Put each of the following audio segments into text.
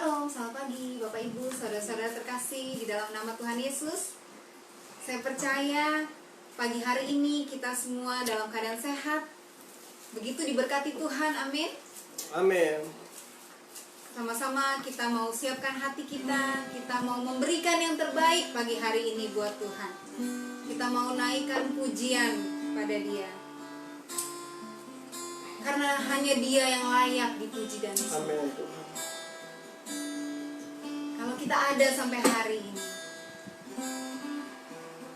Shalom, selamat pagi Bapak Ibu, saudara-saudara terkasih di dalam nama Tuhan Yesus. Saya percaya pagi hari ini kita semua dalam keadaan sehat, begitu diberkati Tuhan, amin. Amin. Sama-sama kita mau siapkan hati kita mau memberikan yang terbaik pagi hari ini buat Tuhan. Kita mau naikkan pujian pada Dia, karena hanya Dia yang layak dipuji dan disembah. Amin Tuhan. Kalau kita ada sampai hari ini,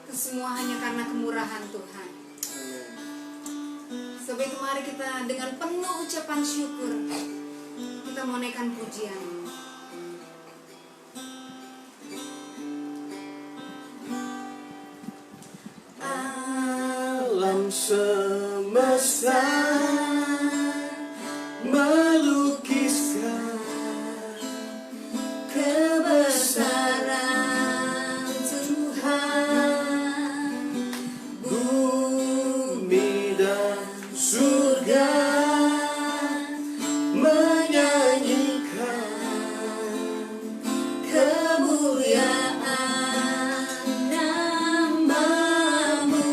itu semua hanya karena kemurahan Tuhan. Amin. Sebab itu mari kita dengan penuh ucapan syukur kita mau naikkan pujian. Alam semesta melukiskan kebesaran Tuhan, bumi dan surga menyanyikan kemuliaan nama-Mu.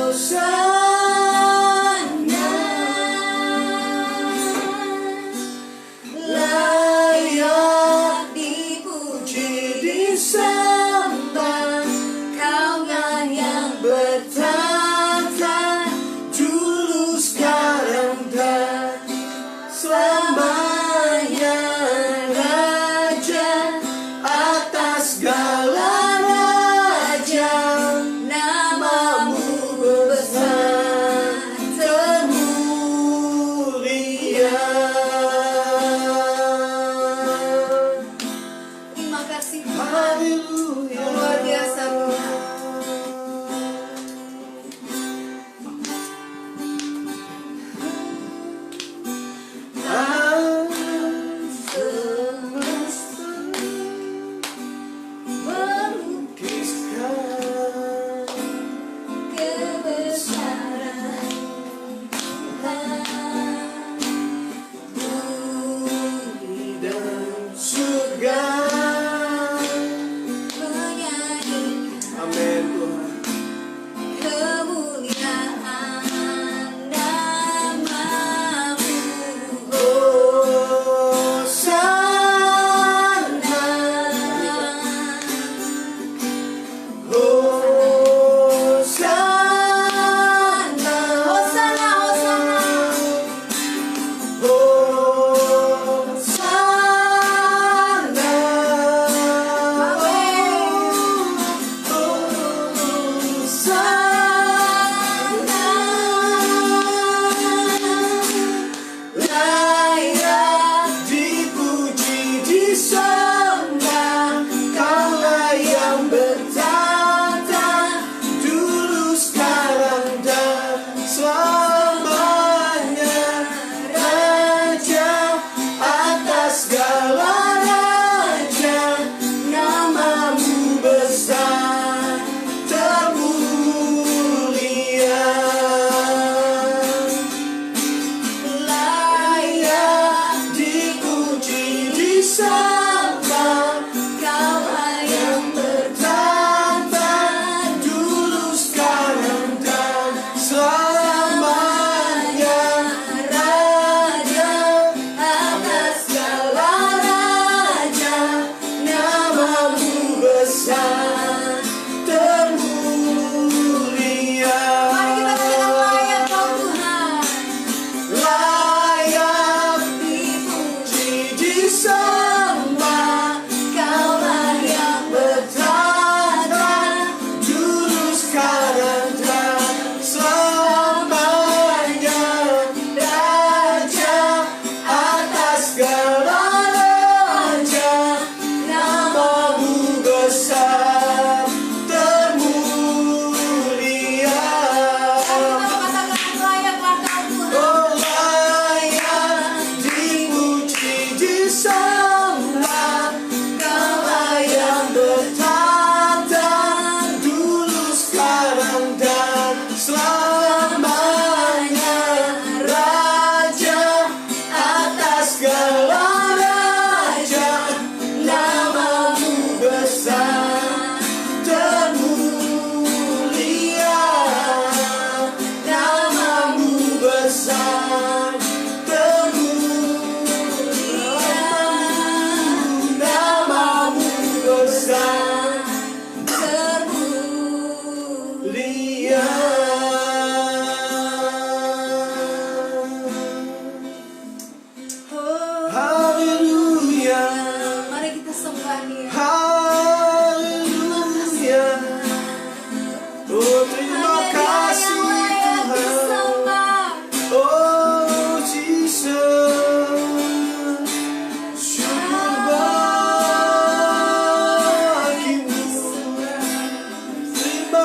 Hosana, layak dipuji disembah, Kaulah yang bertata dulu, sekarang dan selamanya, Raja atas segala raja, nama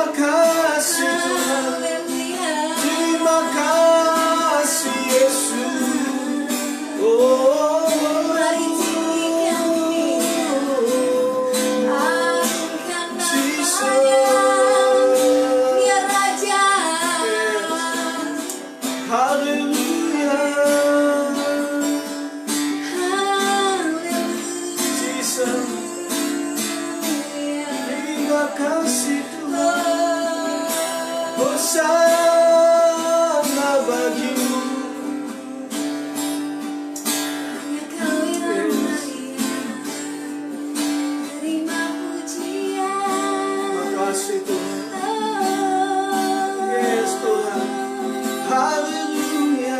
kasih Tuhan. Terima kasih Yesus. Oh, mari kami angkat namanya, Dia Raja. haleluya. Haleluya. Jesus. Terima kasih Tuhan. Hosana bagimu. Hanya Kau yang mulia, terima pujian. Makasih Tuhan. Oh, Yes Tuhan. Haleluya.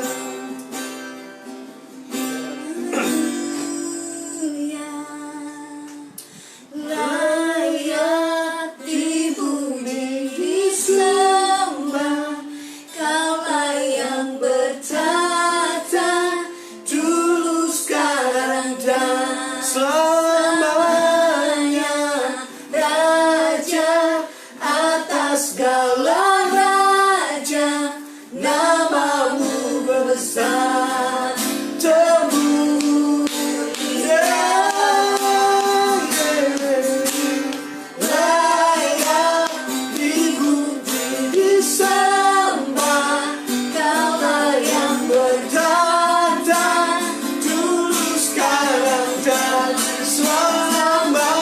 layak dipuji, disembah, Kaulah yang bertata, Dulu sekarang dan selamanya. Raja atas segala raja, namamu besar. Layak dipuji, disembah, Kaulah yang bertata, dulu sekarang dan selamanya.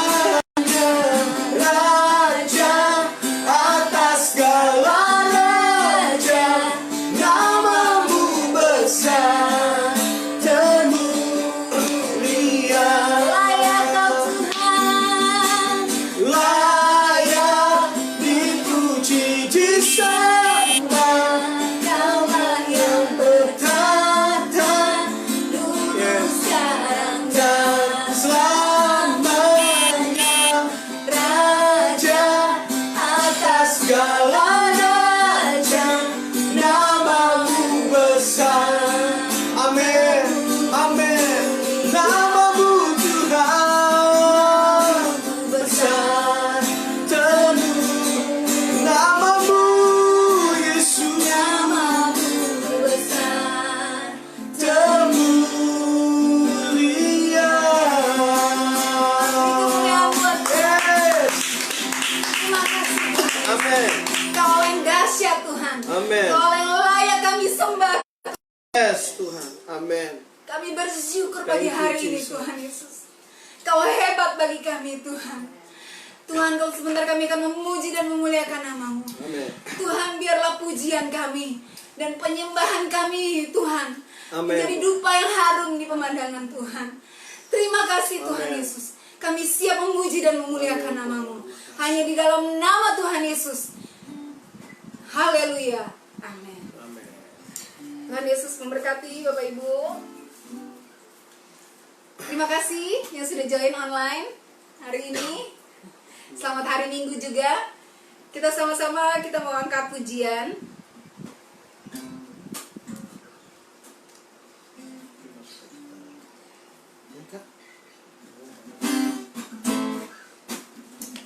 Raja atas segala raja, namamu besar, termulia. layak Kau Tuhan. Layak dipuji, disembah, Kaulah yang bertata, dulu Yes. sekarang dan selamanya. Raja Atas segala raja, namamu besar. Amin, amin. Namamu Tuhan besar, tenuh. Namamu Yesus, namamu besar. termulia. Yang buat Yes. terima kasih Tuhan. Amin. Kau yang dahsyat Tuhan. Amin. Kau yang layak kami sembah. Yes Tuhan. Amin. Kami bersyukur pagi Thank you, hari ini Jesus. Tuhan Yesus. Kau hebat bagi kami Tuhan. Tuhan, kalau sebentar kami akan memuji dan memuliakan namamu. Amin. Tuhan, biarlah pujian kami dan penyembahan kami Tuhan Amin. menjadi dupa yang harum di pemandangan Tuhan. Terima kasih Tuhan Amin. Yesus. Kami siap memuji dan memuliakan namamu. Hanya di dalam nama Tuhan Yesus. Haleluya. Amin. Amin. Tuhan Yesus memberkati Bapak Ibu. Terima kasih yang sudah join online hari ini. Selamat hari Minggu juga. Kita sama-sama kita mau angkat pujian.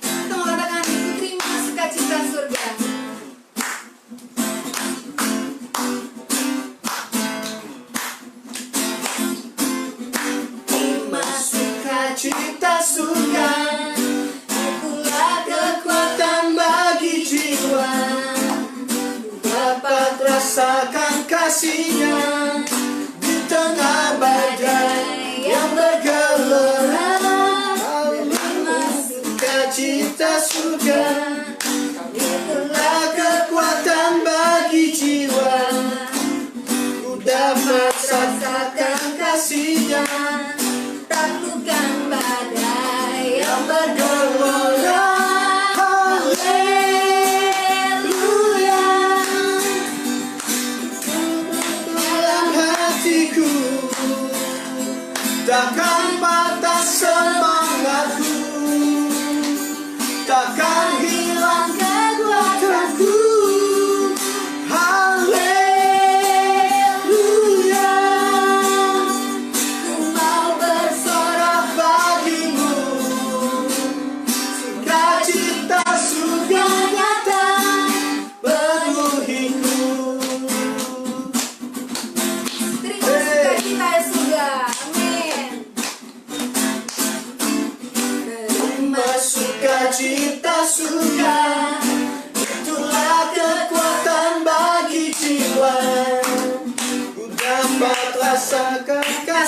Kita mau katakan itu terima sukacita surga. Terima sukacita surga, itulah kekuatan bagi jiwa. Dapat rasakan kasih-Nya di tengah badai yang bergelora. Terima sukacita surga, itulah kekuatan bagi jiwa. Ku dapat rasakan kasih-Nya Taklukkan badai yang bergelora. Haleluya. Dalam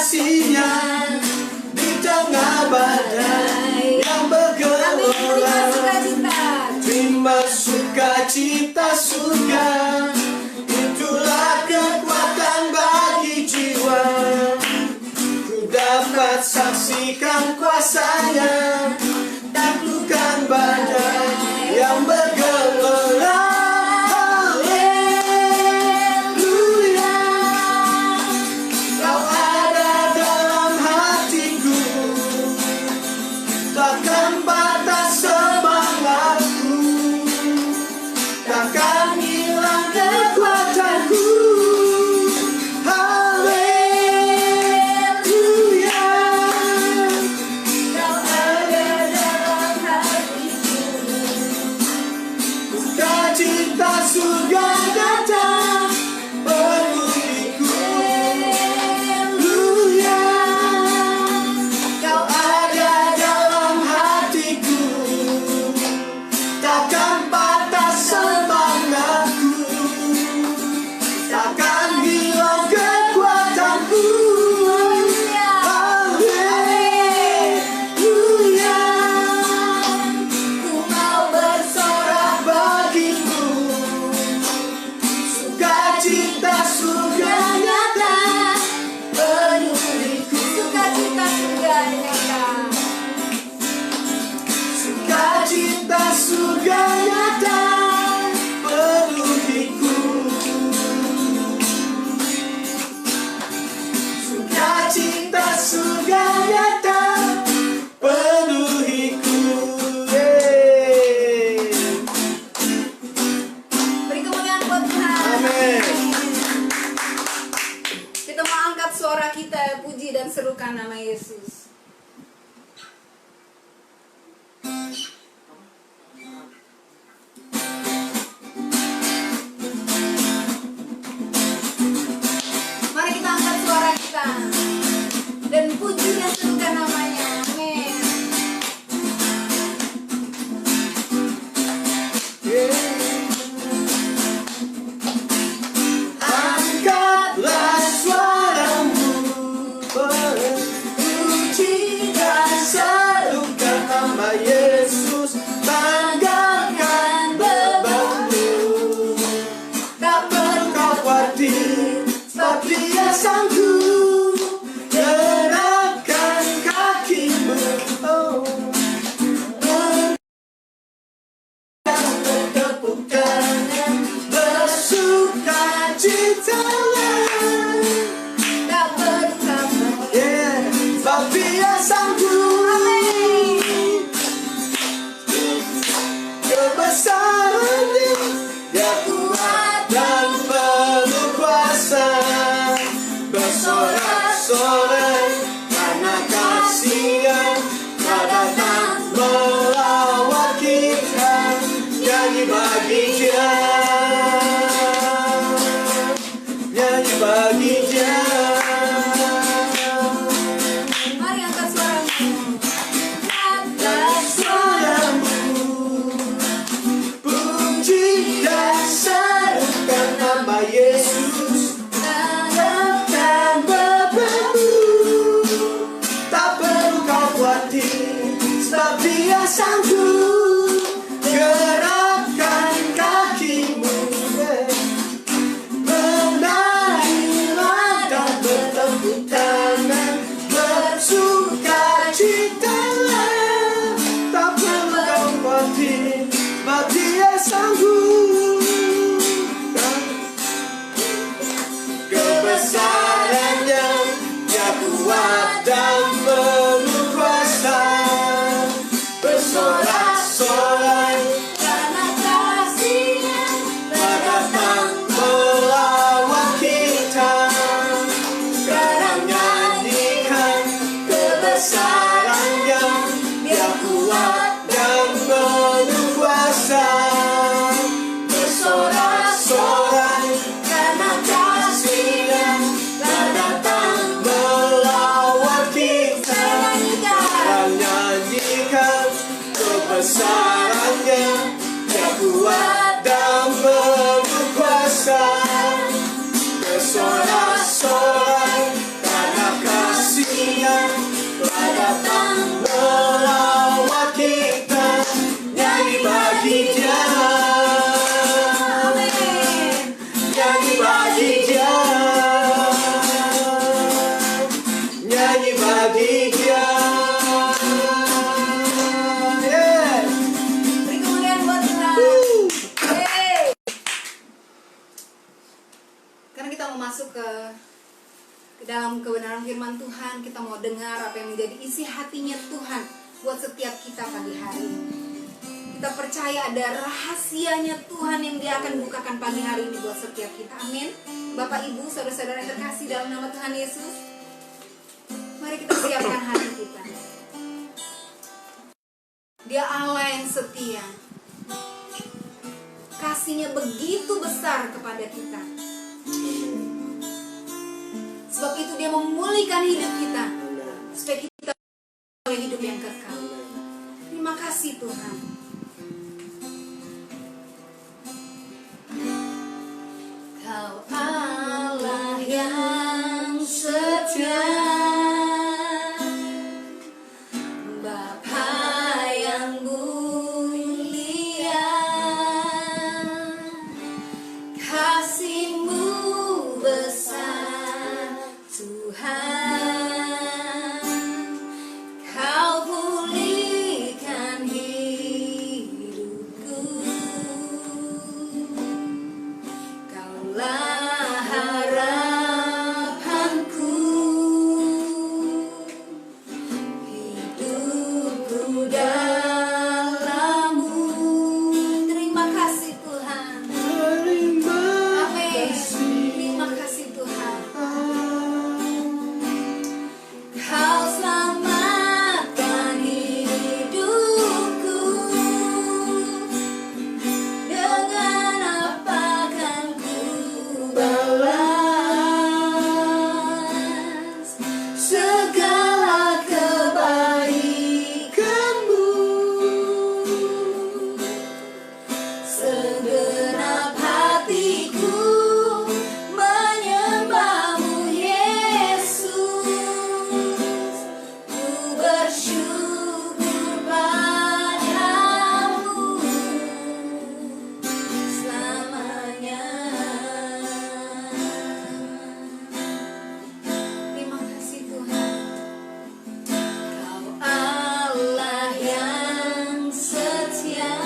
kasih-Nya di tengah badai yang bergelora. Terima sukacita surga, itulah kekuatan bagi jiwa. Ku dapat saksikan kuasa-Nya, taklukkan badai yang bergelora. Haleluya, Kau ada dalam hatiku, takkan batas semangatku, takkan hilang kekuatanku. Haleluya, Kau ada dalam hatiku. sukacita surga datang penuhiku. Haleluya, Kau ada dalam hatiku, takkan patah semangatku, takkan hilang kekuatanku. Haleluya, Ku mau bersorak bagimu sukacita surga nyata penuhiku. sukacita surga nyata. Sukacita surga nyata penuhiku. Sukacita surga nyata penuhiku. Yeay. Beri kemuliaan buat Tuhan. Amin. Kita mau angkat suara kita, puji dan serukan nama Yesus. Mari kita angkat suara kita dan puji dan serukan namanya. Amin. Angkatlah suaramu, puji dan serukan nama Yesus, tanggalkan bebanmu. Tak perlu kau khawatir, sebab Dia sanggup gerakkan kakimu. Oh. Bertepuk tangan, bersukacitalah. Tak perlu kabar. Yeah, sebab Dia sanggup. Kebesaran-Nya, Dia kuat dan penuh kuasa. Bersorak-sorai karena kasih-Nya telah datang melawat kita. Nyanyi bagi Dia, nyanyi bagi Dia. Mari angkat suaramu. Dan suaramu, puji dan serukan nama Yesus, tanggalkan bebanmu. Tak perlu kau khawatir, sebab Dia sanggup gerakkan kakimu. ke dalam kebenaran firman Tuhan. Kita mau dengar apa yang menjadi isi hatinya Tuhan buat setiap kita pagi hari ini. Kita percaya ada rahasianya Tuhan yang Dia akan bukakan pagi hari ini buat setiap kita. Amin. Bapak, Ibu, saudara-saudara yang terkasih dalam nama Tuhan Yesus, mari kita siapkan hati kita. Dia Allah yang setia. Kasih-Nya begitu besar kepada kita. Sebab itu Dia memulihkan hidup kita, supaya kita oleh hidup yang kekal. Terima kasih Tuhan. Kau Allah yang setia, Bapa yang mulia, kasih-Mu besar Tuhan. Kau pulihkan hidupku, Kaulah harapanku, hidupku dalam-Mu. Terima kasih Tuhan. Amin. Terima kasih Tuhan. Kau selamatkan hidupku, dengan apa kan ku balas segala kebaikan-Mu. Segenap hatiku menyembah-Mu Yesus, ku bersyukur padamu selamanya. Terima kasih Tuhan. Kau Allah yang setia,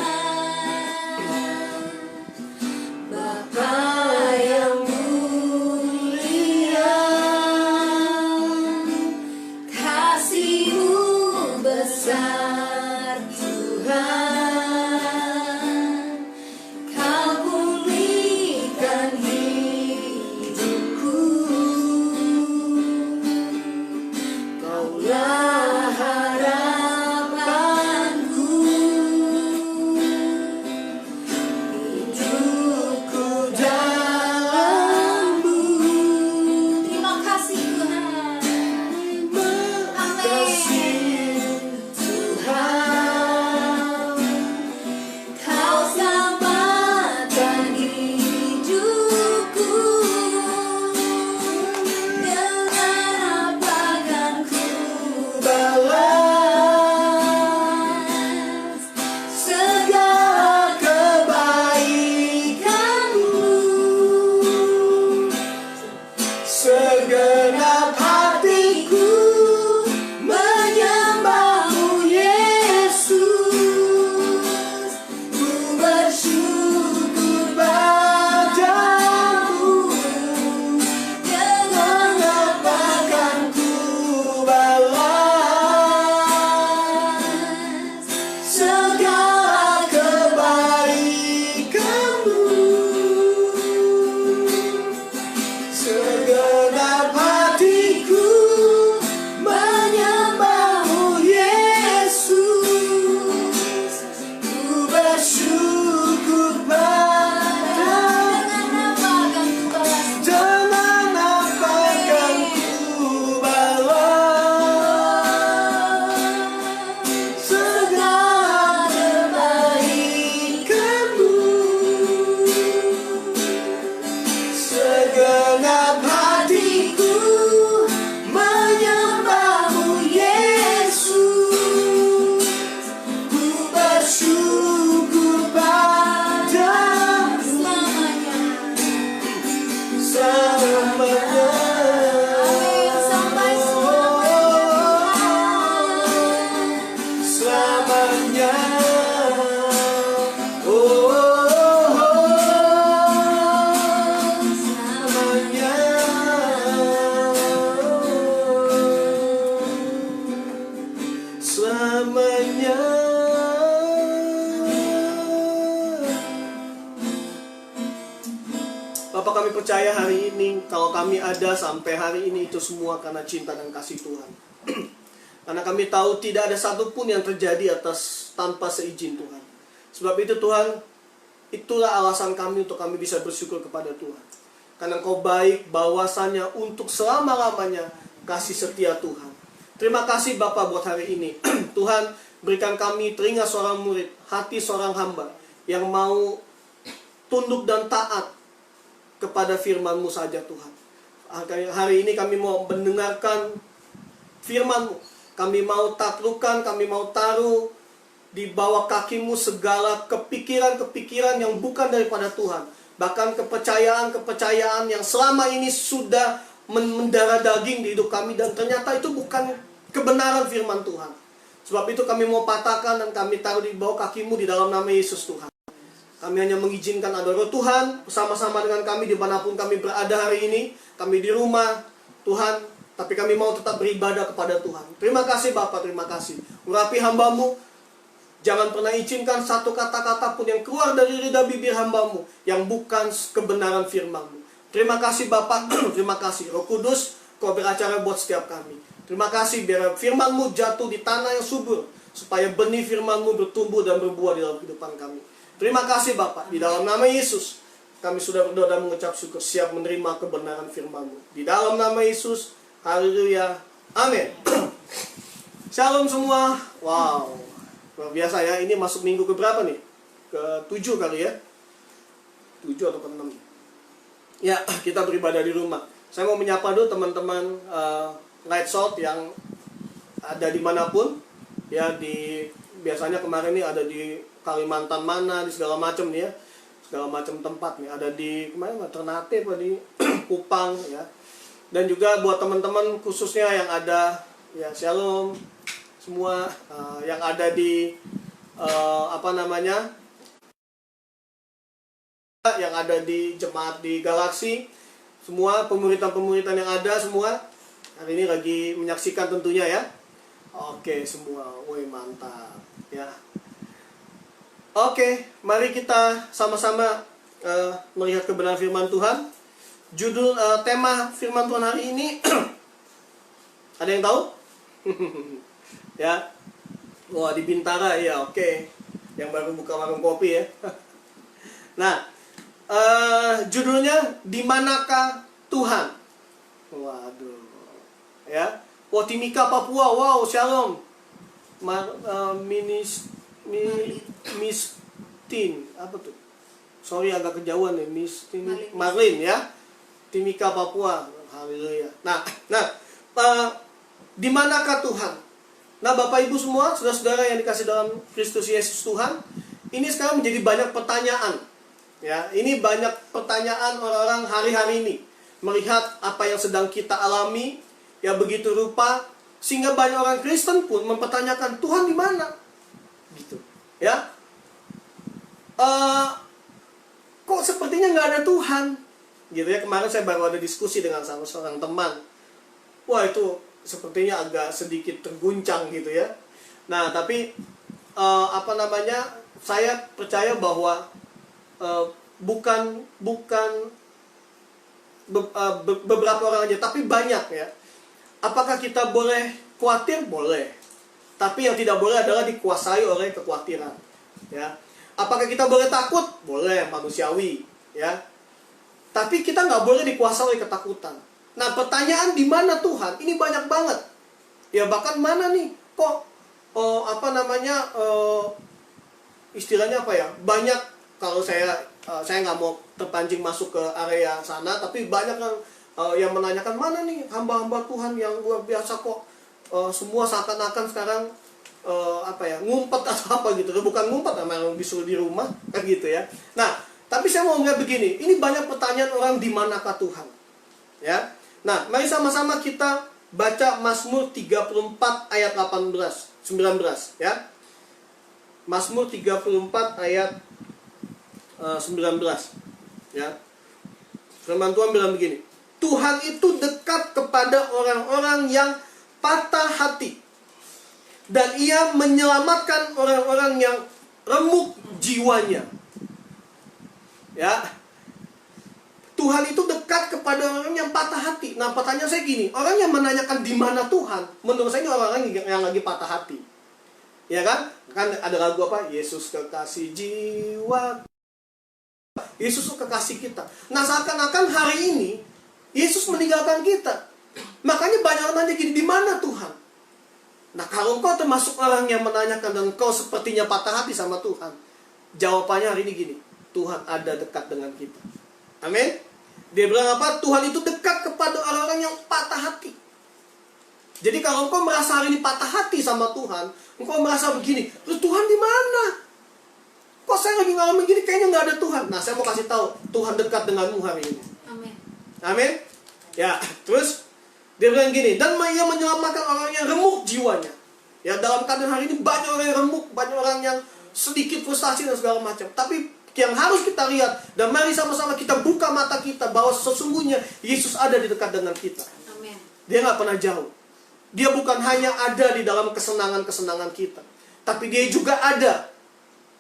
Bapak, kami percaya hari ini kalau kami ada sampai hari ini itu semua karena cinta dan kasih Tuhan. Karena kami tahu tidak ada satupun yang terjadi tanpa seizin Tuhan. Sebab itu Tuhan, itulah alasan kami untuk kami bisa bersyukur kepada Tuhan. Karena Engkau baik, bahwasannya untuk selama-lamanya kasih setia Tuhan. Terima kasih Bapak buat hari ini. Tuhan, berikan kami telinga seorang murid, hati seorang hamba yang mau tunduk dan taat kepada firman-Mu saja Tuhan. Hari ini kami mau mendengarkan firman-Mu. Kami mau taklukkan, kami mau taruh di bawah kaki-Mu segala kepikiran-kepikiran yang bukan daripada Tuhan. Bahkan kepercayaan-kepercayaan yang selama ini sudah mendarah daging di hidup kami. Dan ternyata itu bukan kebenaran firman Tuhan. Sebab itu kami mau patahkan dan kami taruh di bawah kaki-Mu di dalam nama Yesus Tuhan. Kami hanya mengizinkan ada roh Tuhan bersama-sama dengan kami dimanapun kami berada hari ini. Kami di rumah Tuhan, tapi kami mau tetap beribadah kepada Tuhan. Terima kasih Bapak, terima kasih. Urapi hamba-Mu. Jangan pernah izinkan satu kata-kata pun yang keluar dari lidah bibir hamba-Mu yang bukan kebenaran firman-Mu. Terima kasih Bapak, terima kasih Roh Kudus, Kau beracara buat setiap kami. Terima kasih biar firman-Mu jatuh di tanah yang subur, supaya benih firman-Mu bertumbuh dan berbuah di dalam kehidupan kami. Terima kasih Bapak, di dalam nama Yesus kami sudah berdoa dan mengucap syukur, siap menerima kebenaran firman-Mu. Di dalam nama Yesus, haleluya, amin. Shalom semua. Wow, luar biasa ya. Ini masuk minggu ke berapa nih? Ke-7 kali ya, 7 atau ke-6. Ya, kita beribadah di rumah. Saya mau menyapa dulu teman-teman Light Salt yang ada dimanapun. Ya, biasanya kemarin nih ada di Kalimantan mana, di segala macam nih ya, segala macam tempat nih, ada di kemarin Ternate apa di Kupang ya. Dan juga buat teman-teman khususnya yang ada ya, shalom semua yang ada di yang ada di jemaat di Galaksi, semua pemuritan-pemuritan yang ada semua hari ini lagi menyaksikan tentunya ya. Oke semua, woi mantap ya. Oke, mari kita sama-sama melihat kebenaran firman Tuhan. Judul tema firman Tuhan hari ini ada yang tahu? Ya. Wah, di Bintara ya, oke. Yang baru buka warung kopi ya. Nah, judulnya Di Manakah Tuhan? Waduh. Ya. Wah, Timika Papua. Wow, shalom. Mistin apa tuh? Sorry agak kejauhan nih, Mistin Marlin ya. Timika Papua. Haleluya. Nah, di manakah Tuhan? Nah, Bapak Ibu semua, saudara-saudara yang dikasih dalam Kristus Yesus Tuhan, ini sekarang menjadi banyak pertanyaan. Ya, ini banyak pertanyaan orang-orang hari-hari ini melihat apa yang sedang kita alami, ya begitu rupa sehingga banyak orang Kristen pun mempertanyakan Tuhan di mana? Gitu. Ya. Kok sepertinya nggak ada Tuhan? Gitu ya, kemarin saya baru ada diskusi dengan salah seorang teman. Wah, itu sepertinya agak sedikit terguncang gitu ya. Nah, tapi saya percaya bahwa bukan beberapa orang aja, tapi banyak ya. Apakah kita boleh khawatir? Boleh. Tapi yang tidak boleh adalah dikuasai oleh kekhawatiran. Ya. Apakah kita boleh takut? Boleh, manusiawi. Ya. Tapi kita nggak boleh dikuasai oleh ketakutan. Nah, pertanyaan di mana Tuhan? Ini banyak banget. Ya, bahkan mana nih? Kok istilahnya apa ya? Banyak, kalau saya nggak mau terpancing masuk ke area sana, tapi banyak yang menanyakan mana nih hamba-hamba Tuhan yang luar biasa kok semua seakan-akan sekarang ngumpet atau apa gitu. Bukan ngumpet, memang disuruh di rumah kan gitu ya. Nah, tapi saya mau ngeliat begini, ini banyak pertanyaan orang di manakah Tuhan? Ya. Nah, mari sama-sama kita baca Mazmur 34 ayat 19 ya. Mazmur 34 ayat 19 ya. Firman Tuhan bilang begini, Tuhan itu dekat kepada orang-orang yang patah hati, dan Ia menyelamatkan orang-orang yang remuk jiwanya. Ya. Tuhan itu dekat kepada orang yang patah hati. Nah, pertanyaan saya gini, orang yang menanyakan di mana Tuhan, menurut saya ini orang-orang yang lagi patah hati. Ya kan? Kan ada lagu apa? Yesus kekasih jiwa. Yesus kekasih kita. Nah, seakan-akan hari ini Yesus meninggalkan kita. Makanya banyak orang nanya gini, di mana Tuhan? Nah, kalau engkau termasuk orang yang menanyakan dan engkau sepertinya patah hati sama Tuhan, jawabannya hari ini gini, Tuhan ada dekat dengan kita. Amin. Dia bilang apa? Tuhan itu dekat kepada orang-orang yang patah hati. Jadi kalau engkau merasa hari ini patah hati sama Tuhan, engkau merasa begini, Tuhan di mana? Kok saya lagi ngalamin gini, kayaknya nggak ada Tuhan. Nah, saya mau kasih tahu, Tuhan dekat denganmu hari ini. Amin. Amin. Ya, terus dia bilang gini, dan ia menyelamatkan orang yang remuk jiwanya. Ya, dalam keadaan hari ini banyak orang yang remuk, banyak orang yang sedikit frustasi dan segala macam. Tapi yang harus kita lihat, dan mari sama-sama kita buka mata kita bahwa sesungguhnya Yesus ada di dekat dengan kita. Amin. Dia nggak pernah jauh. Dia bukan hanya ada di dalam kesenangan-kesenangan kita, tapi dia juga ada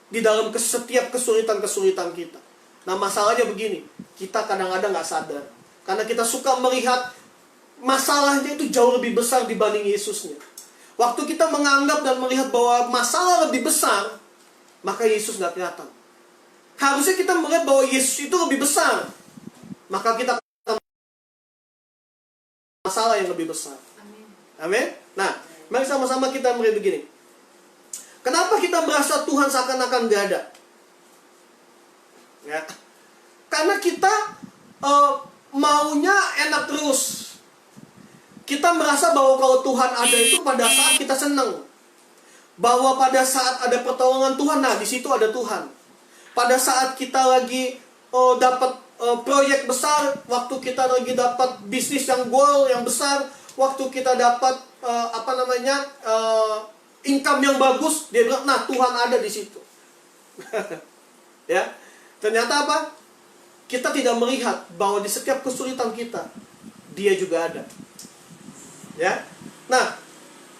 di dalam setiap kesulitan-kesulitan kita. Nah, masalahnya begini, kita kadang-kadang nggak sadar, karena kita suka melihat masalahnya itu jauh lebih besar dibanding Yesusnya. Waktu kita menganggap dan melihat bahwa masalah lebih besar, maka Yesus nggak kelihatan. Harusnya kita melihat bahwa Yesus itu lebih besar, maka kita akan masalah yang lebih besar. Amin. Amin. Nah, mari sama-sama kita melihat begini. Kenapa kita merasa Tuhan seakan-akan nggak ada? Ya, karena kita maunya enak terus. Kita merasa bahwa kalau Tuhan ada itu pada saat kita senang. Bahwa pada saat ada pertolongan Tuhan, nah di situ ada Tuhan. Pada saat kita lagi dapat proyek besar, waktu kita lagi dapat bisnis yang goal yang besar, waktu kita dapat income yang bagus, dia bilang, nah Tuhan ada di situ. Ya, ternyata apa? Kita tidak melihat bahwa di setiap kesulitan kita, dia juga ada. Ya, nah,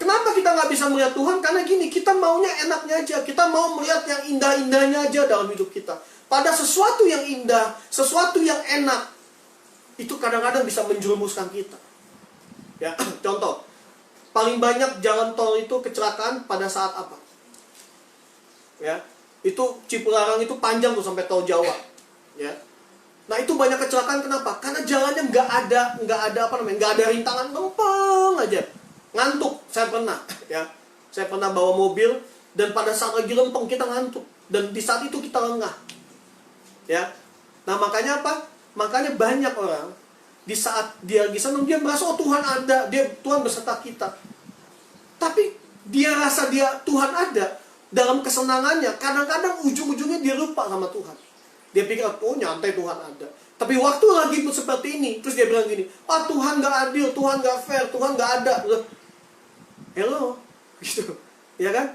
kenapa kita nggak bisa melihat Tuhan? Karena gini, kita maunya enaknya aja, kita mau melihat yang indah-indahnya aja dalam hidup kita. Pada sesuatu yang indah, sesuatu yang enak, itu kadang-kadang bisa menjerumuskan kita. Ya, contoh, paling banyak jalan tol itu kecelakaan pada saat apa? Ya, itu Cipularang itu panjang tuh sampai tol Jawa. Ya. Nah, itu banyak kecelakaan kenapa? Karena jalannya nggak ada rintangan, lempeng aja. Ngantuk, saya pernah, ya. Saya pernah bawa mobil dan pada saat lagi lempeng kita ngantuk dan di saat itu kita lengah. Ya. Nah, makanya apa? Makanya banyak orang di saat dia lagi senang, dia merasa oh Tuhan ada, Tuhan beserta kita. Tapi dia rasa Tuhan ada dalam kesenangannya, kadang-kadang ujung-ujungnya dia lupa sama Tuhan. Dia pikir, oh nyantai Tuhan ada. Tapi waktu lagi seperti ini, terus dia bilang gini, Tuhan gak adil, Tuhan gak fair, Tuhan gak ada. Hello, gitu, ya kan?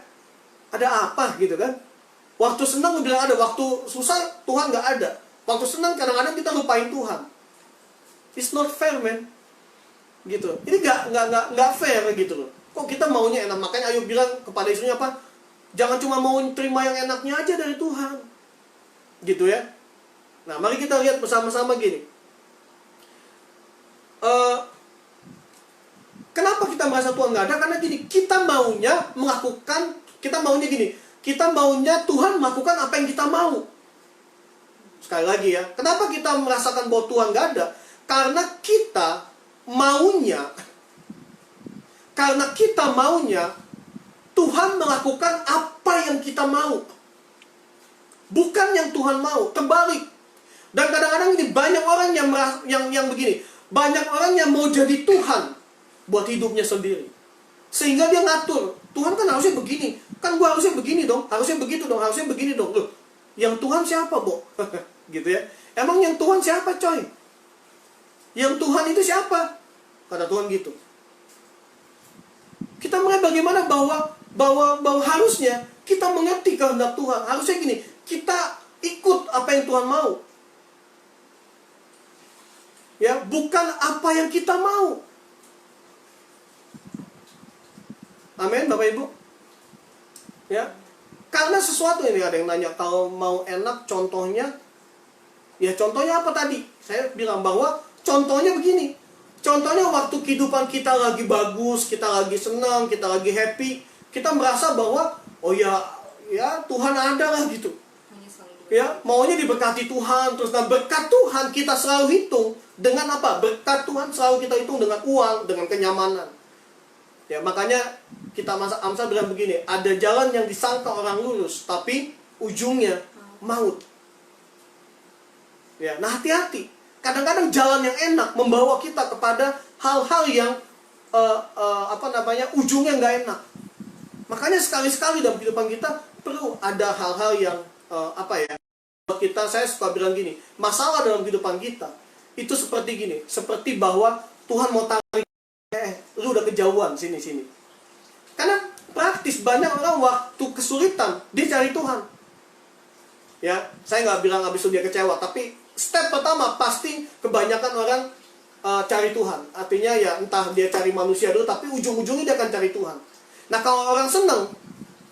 Ada apa gitu kan? Waktu senang bilang ada, waktu susah Tuhan gak ada. Waktu senang kadang-kadang kita lupain Tuhan. It's not fair, man. Gitu. Ini gak fair gitu loh. Kok kita maunya enak? Makanya Ayub bilang kepada istrinya apa? Jangan cuma mau terima yang enaknya aja dari Tuhan. Gitu ya. Nah, mari kita lihat bersama-sama gini. Kenapa kita merasa Tuhan nggak ada? Karena gini, kita maunya Tuhan melakukan apa yang kita mau. Sekali lagi ya, kenapa kita merasakan bahwa Tuhan nggak ada? Karena kita maunya Tuhan melakukan apa yang kita mau. Bukan yang Tuhan mau, terbalik. Dan kadang-kadang ini banyak orang yang begini. Banyak orang yang mau jadi Tuhan buat hidupnya sendiri. Sehingga dia ngatur. Tuhan kan harusnya begini. Kan gua harusnya begini dong. Harusnya begitu dong. Harusnya begini dong. Loh, yang Tuhan siapa, Bo? Gitu ya. Emang yang Tuhan siapa, coy? Yang Tuhan itu siapa? Kata Tuhan gitu. Kita melihat bagaimana bahwa harusnya kita mengerti kehendak Tuhan. Harusnya gini, kita ikut apa yang Tuhan mau. Ya, bukan apa yang kita mau. Amin, Bapak Ibu. Ya. Karena sesuatu ini ada yang nanya, kalau mau enak contohnya Ya contohnya apa tadi? Saya bilang bahwa contohnya begini. Contohnya waktu kehidupan kita lagi bagus, kita lagi senang, kita lagi happy, kita merasa bahwa oh ya Tuhan ada lah gitu. Ya, maunya diberkati Tuhan, terus dan berkat Tuhan kita selalu hitung dengan apa? Berkat Tuhan selalu kita hitung dengan uang, dengan kenyamanan. Ya, makanya kita Amsal bilang begini, ada jalan yang disangka orang lurus, tapi ujungnya maut. Ya, nah hati-hati. Kadang-kadang jalan yang enak membawa kita kepada hal-hal yang ujungnya nggak enak. Makanya sekali-sekali dalam kehidupan kita perlu ada hal-hal yang buat kita. Saya suka bilang gini, masalah dalam kehidupan kita itu seperti gini, seperti bahwa Tuhan mau tarik, lu udah kejauhan sini. Karena praktis banyak orang waktu kesulitan dia cari Tuhan. Ya, saya nggak bilang habis itu dia kecewa, tapi step pertama pasti kebanyakan orang cari Tuhan. Artinya ya entah dia cari manusia dulu, tapi ujung-ujungnya dia akan cari Tuhan. Nah, kalau orang senang,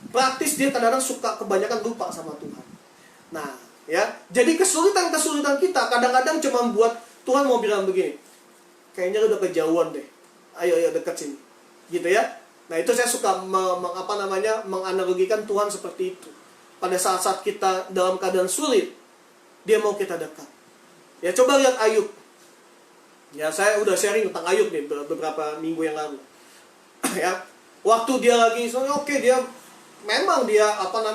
praktis dia kadang-kadang suka kebanyakan lupa sama Tuhan. Nah, ya, jadi kesulitan-kesulitan kita kadang-kadang cuma buat Tuhan mau bilang begini, kayaknya lu udah kejauhan deh, ayo dekat sini, gitu ya. Nah, itu saya suka menganalogikan Tuhan seperti itu. Pada saat-saat kita dalam keadaan sulit, dia mau kita dekat. Ya, coba lihat Ayub. Ya, saya udah sharing tentang Ayub nih beberapa minggu yang lalu. Ya, waktu dia lagi dia memang dia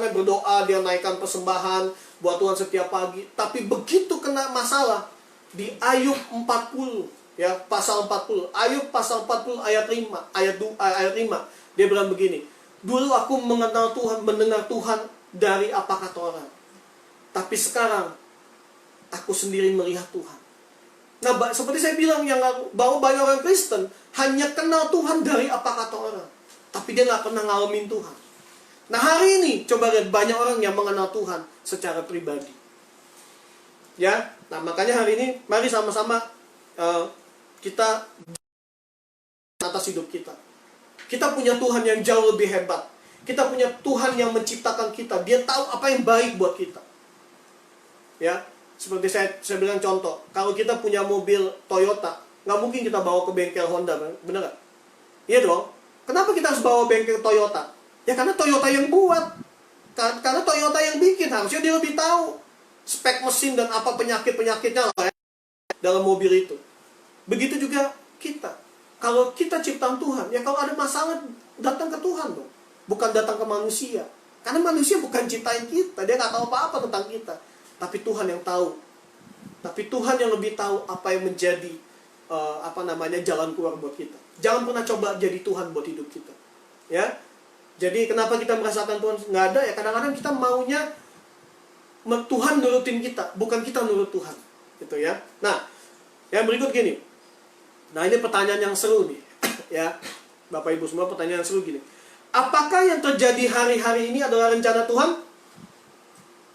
berdoa, dia naikkan persembahan buat Tuhan setiap pagi, tapi begitu kena masalah di Ayub 40, ya, pasal 40. Ayub pasal 40 ayat 5, dia bilang begini, dulu aku mengenal Tuhan, mendengar Tuhan dari apa kata orang, tapi sekarang aku sendiri melihat Tuhan. Nah, seperti saya bilang bahwa banyak orang Kristen hanya kenal Tuhan dari apa kata orang, tapi dia nggak pernah ngalamin Tuhan. Nah, hari ini coba lihat banyak orang yang mengenal Tuhan secara pribadi. Ya, nah makanya hari ini mari sama-sama kita atas hidup kita. Kita punya Tuhan yang jauh lebih hebat. Kita punya Tuhan yang menciptakan kita. Dia tahu apa yang baik buat kita. Ya, seperti saya bilang contoh, kalau kita punya mobil Toyota, nggak mungkin kita bawa ke bengkel Honda, bener nggak? Iya dong. Kenapa kita harus bawa bengkel Toyota? Ya karena Toyota yang buat, karena Toyota yang bikin, harusnya dia lebih tahu spek mesin dan apa penyakitnya lah ya, dalam mobil itu. Begitu juga kita. Kalau kita ciptaan Tuhan, ya kalau ada masalah datang ke Tuhan dong, bukan datang ke manusia. Karena manusia bukan ciptain kita, dia nggak tahu apa-apa tentang kita. Tapi Tuhan yang tahu. Tapi Tuhan yang lebih tahu apa yang menjadi jalan keluar buat kita. Jangan pernah coba jadi Tuhan buat hidup kita. Ya. Jadi kenapa kita merasakan Tuhan nggak ada? Ya kadang-kadang kita maunya Tuhan nurutin kita, bukan kita nurut Tuhan. Gitu ya. Nah, yang berikut gini. Nah, ini pertanyaan yang seru nih. Ya. Bapak Ibu semua, pertanyaan yang seru gini. Apakah yang terjadi hari-hari ini adalah rencana Tuhan?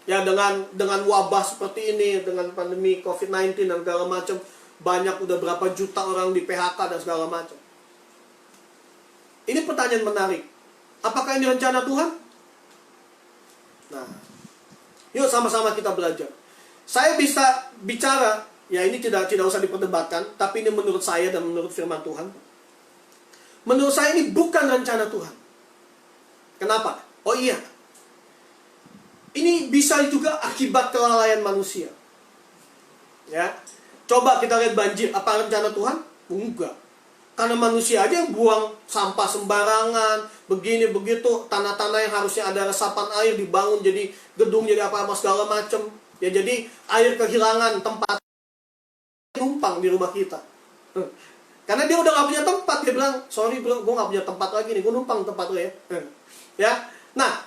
Ya, dengan wabah seperti ini, dengan pandemi COVID-19 dan segala macam, banyak udah berapa juta orang di PHK dan segala macam. Ini pertanyaan menarik. Apakah ini rencana Tuhan? Nah, yuk sama-sama kita belajar. Saya bisa bicara, ya ini tidak usah diperdebatkan, tapi ini menurut saya dan menurut firman Tuhan. Menurut saya ini bukan rencana Tuhan. Kenapa? Oh iya, ini bisa juga akibat kelalaian manusia. Ya, coba kita lihat banjir, apa rencana Tuhan? Enggak. Karena manusia aja yang buang sampah sembarangan, begini begitu, tanah-tanah yang harusnya ada resapan air dibangun jadi gedung, jadi apa segala macam. Ya jadi air kehilangan tempat, numpang di rumah kita. Karena dia udah gak punya tempat, dia bilang, sorry bro, gue gak punya tempat lagi nih, gue numpang tempat lo ya. Ya, nah,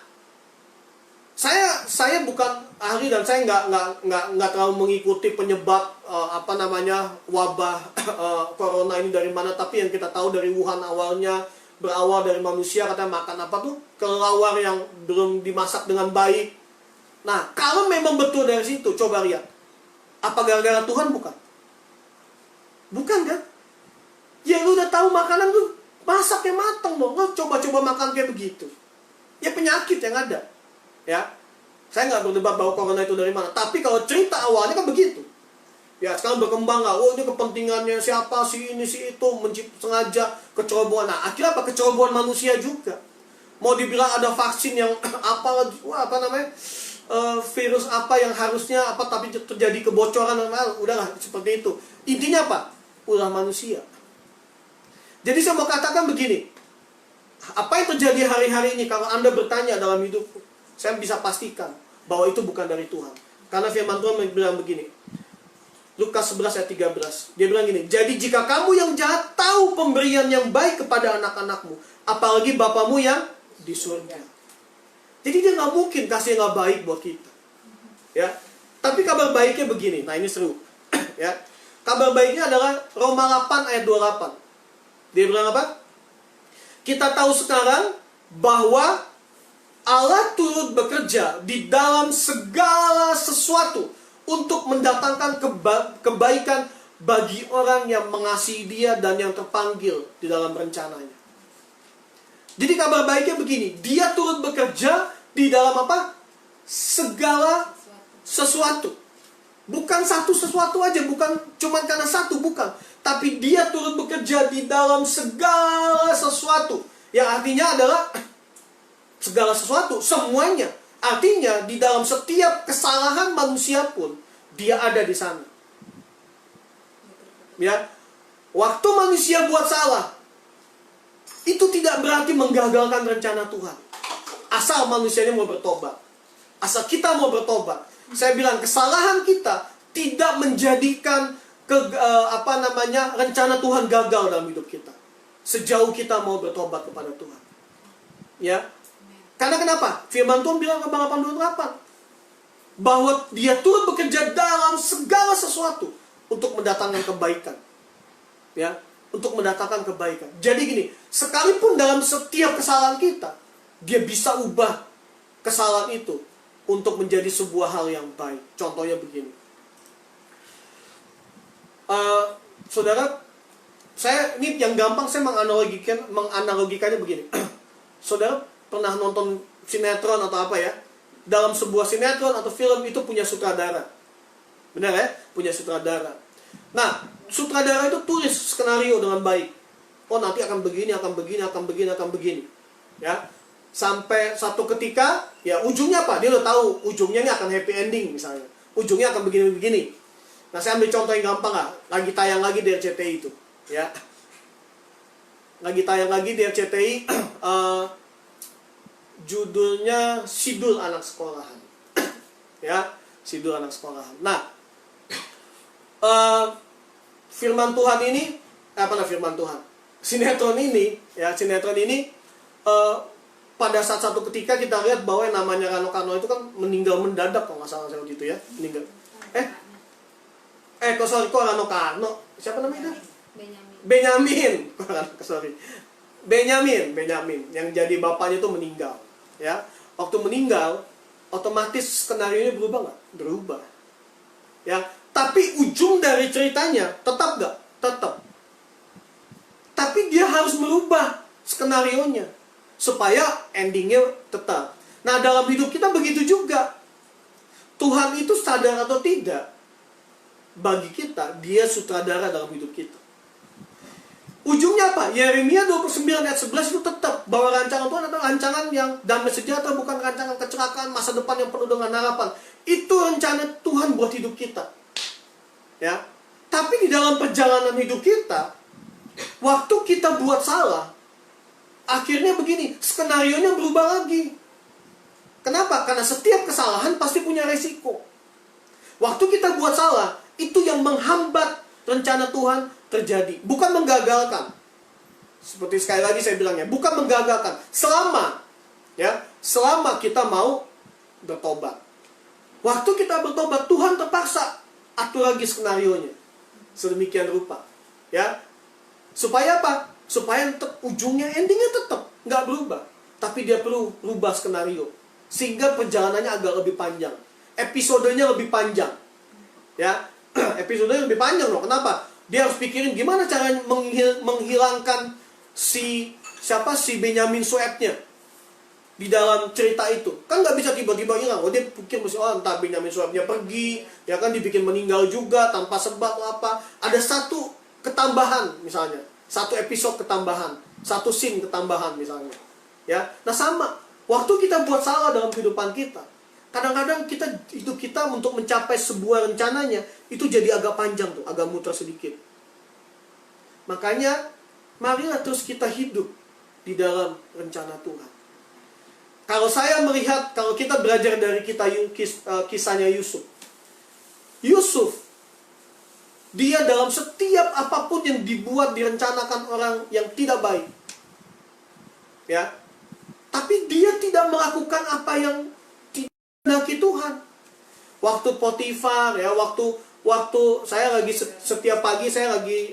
saya bukan ahli dan saya nggak terlalu mengikuti penyebab wabah corona ini dari mana, tapi yang kita tahu dari Wuhan awalnya berawal dari manusia, katanya makan kelelawar yang belum dimasak dengan baik. Nah, kalau memang betul dari situ, coba lihat, apa gara-gara Tuhan? Bukan kan? Ya lu udah tahu makanan lu masak yang matang dong, lu coba-coba makan kayak begitu, ya penyakit yang ada. Ya, Saya nggak berdebat bahwa corona itu dari mana. Tapi kalau cerita awalnya kan begitu. Ya sekarang berkembang nggak? Oh ini kepentingannya siapa, si ini, si itu, sengaja kecerobohan. Nah akhirnya apa? Kecerobohan manusia juga. Mau dibilang ada vaksin yang apa lagi? Wah apa namanya? Virus apa yang harusnya apa tapi terjadi kebocoran, udahlah seperti itu. Intinya apa? Ulah manusia. Jadi saya mau katakan begini, apa yang terjadi hari-hari ini kalau Anda bertanya dalam hidupku, saya bisa pastikan bahwa itu bukan dari Tuhan. Karena firman Tuhan bilang begini, Lukas 11 ayat 13, dia bilang gini, jadi jika kamu yang jahat tahu pemberian yang baik kepada anak-anakmu, apalagi Bapamu yang di surga. Jadi dia nggak mungkin kasih yang nggak baik buat kita, ya. Tapi kabar baiknya begini, nah ini seru, ya. Kabar baiknya adalah Roma 8 ayat 28. Dia bilang apa? Kita tahu sekarang bahwa Allah turut bekerja di dalam segala sesuatu untuk mendatangkan kebaikan bagi orang yang mengasihi Dia dan yang terpanggil di dalam rencananya. Jadi kabar baiknya begini, Dia turut bekerja di dalam apa? Segala sesuatu. Bukan satu sesuatu aja, bukan cuma karena satu, bukan. Tapi Dia turut bekerja di dalam segala sesuatu. Yang artinya adalah segala sesuatu, semuanya. Artinya di dalam setiap kesalahan manusia pun Dia ada di sana. Ya. Waktu manusia buat salah, itu tidak berarti menggagalkan rencana Tuhan. Asal manusianya mau bertobat. Asal kita mau bertobat. Saya bilang kesalahan kita tidak menjadikan rencana Tuhan gagal dalam hidup kita. Sejauh kita mau bertobat kepada Tuhan. Ya. Karena kenapa? Firman Tuhan bilang ke 8:28 bahwa Dia turut bekerja dalam segala sesuatu untuk mendatangkan kebaikan. Ya, untuk mendatangkan kebaikan. Jadi gini, sekalipun dalam setiap kesalahan kita, Dia bisa ubah kesalahan itu untuk menjadi sebuah hal yang baik. Contohnya begini. Saudara, saya ini yang gampang saya menganalogikannya begini. Saudara pernah nonton sinetron atau apa ya? Dalam sebuah sinetron atau film itu punya sutradara. Benar ya? Punya sutradara. Nah, sutradara itu tulis skenario dengan baik. Oh, nanti akan begini, akan begini, akan begini, akan begini. Ya. Sampai satu ketika, ya ujungnya apa? Dia udah tahu ujungnya ini akan happy ending misalnya. Ujungnya akan begini-begini. Nah, saya ambil contoh yang gampang lah. Lagi tayang lagi di RCTI itu, ya. Lagi tayang lagi di RCTI, judulnya Sidul Anak Sekolahan. Ya, Sidul Anak Sekolahan. Nah, firman Tuhan ini, firman Tuhan? Sinetron ini, pada saat satu ketika kita lihat bahwa yang namanya Rano Karno itu kan meninggal mendadak kalau nggak salah saya gitu ya, meninggal. Kok Rano Karno? Siapa namanya itu? Benyamin. Benyamin yang jadi bapaknya itu meninggal. Ya, waktu meninggal, otomatis skenario ini berubah nggak? Berubah. Ya, tapi ujung dari ceritanya tetap nggak? Tetap. Tapi dia harus merubah skenarionya supaya endingnya tetap. Nah, dalam hidup kita begitu juga. Tuhan itu sadar atau tidak, bagi kita, Dia sutradara dalam hidup kita. Ujungnya apa? Yeremia 29 ayat 11 itu tetap bahwa rancangan Tuhan adalah rancangan yang damai sejahtera, bukan rancangan kecelakaan, masa depan yang penuh dengan harapan. Itu rencana Tuhan buat hidup kita. Ya. Tapi di dalam perjalanan hidup kita, waktu kita buat salah, akhirnya begini, skenarionya berubah lagi. Kenapa? Karena setiap kesalahan pasti punya resiko. Waktu kita buat salah, itu yang menghambat rencana Tuhan terjadi. Bukan menggagalkan. Seperti sekali lagi saya bilangnya, bukan menggagalkan. Selama kita mau bertobat. Waktu kita bertobat, Tuhan terpaksa atur lagi skenarionya. Sedemikian rupa. Ya. Supaya apa? Supaya ujungnya, endingnya tetap nggak berubah, tapi dia perlu rubah skenario sehingga perjalanannya agak lebih panjang, episodenya lebih panjang, ya. Episodenya lebih panjang loh. Kenapa? Dia harus pikirin gimana cara menghilangkan si Benyamin Suebnya, di dalam cerita itu. Kan nggak bisa tiba-tiba hilang. Oh, dia pikir mesti, oh entah Benyamin Suebnya pergi, ya kan dibikin meninggal juga tanpa sebab atau apa. Ada satu ketambahan misalnya, satu episode ketambahan, satu scene ketambahan misalnya. Ya, nah sama. Waktu kita buat salah dalam kehidupan kita, kadang-kadang hidup kita untuk mencapai sebuah rencananya itu jadi agak panjang tuh, agak muter sedikit. Makanya marilah terus kita hidup di dalam rencana Tuhan. Kalau saya melihat, kalau kita belajar dari kisahnya Yusuf. Yusuf, dia dalam setiap apapun yang dibuat, direncanakan orang yang tidak baik. Ya. Tapi dia tidak melakukan apa yang tidak dikehendaki Tuhan. Waktu Potifar, ya, waktu saya lagi setiap pagi saya lagi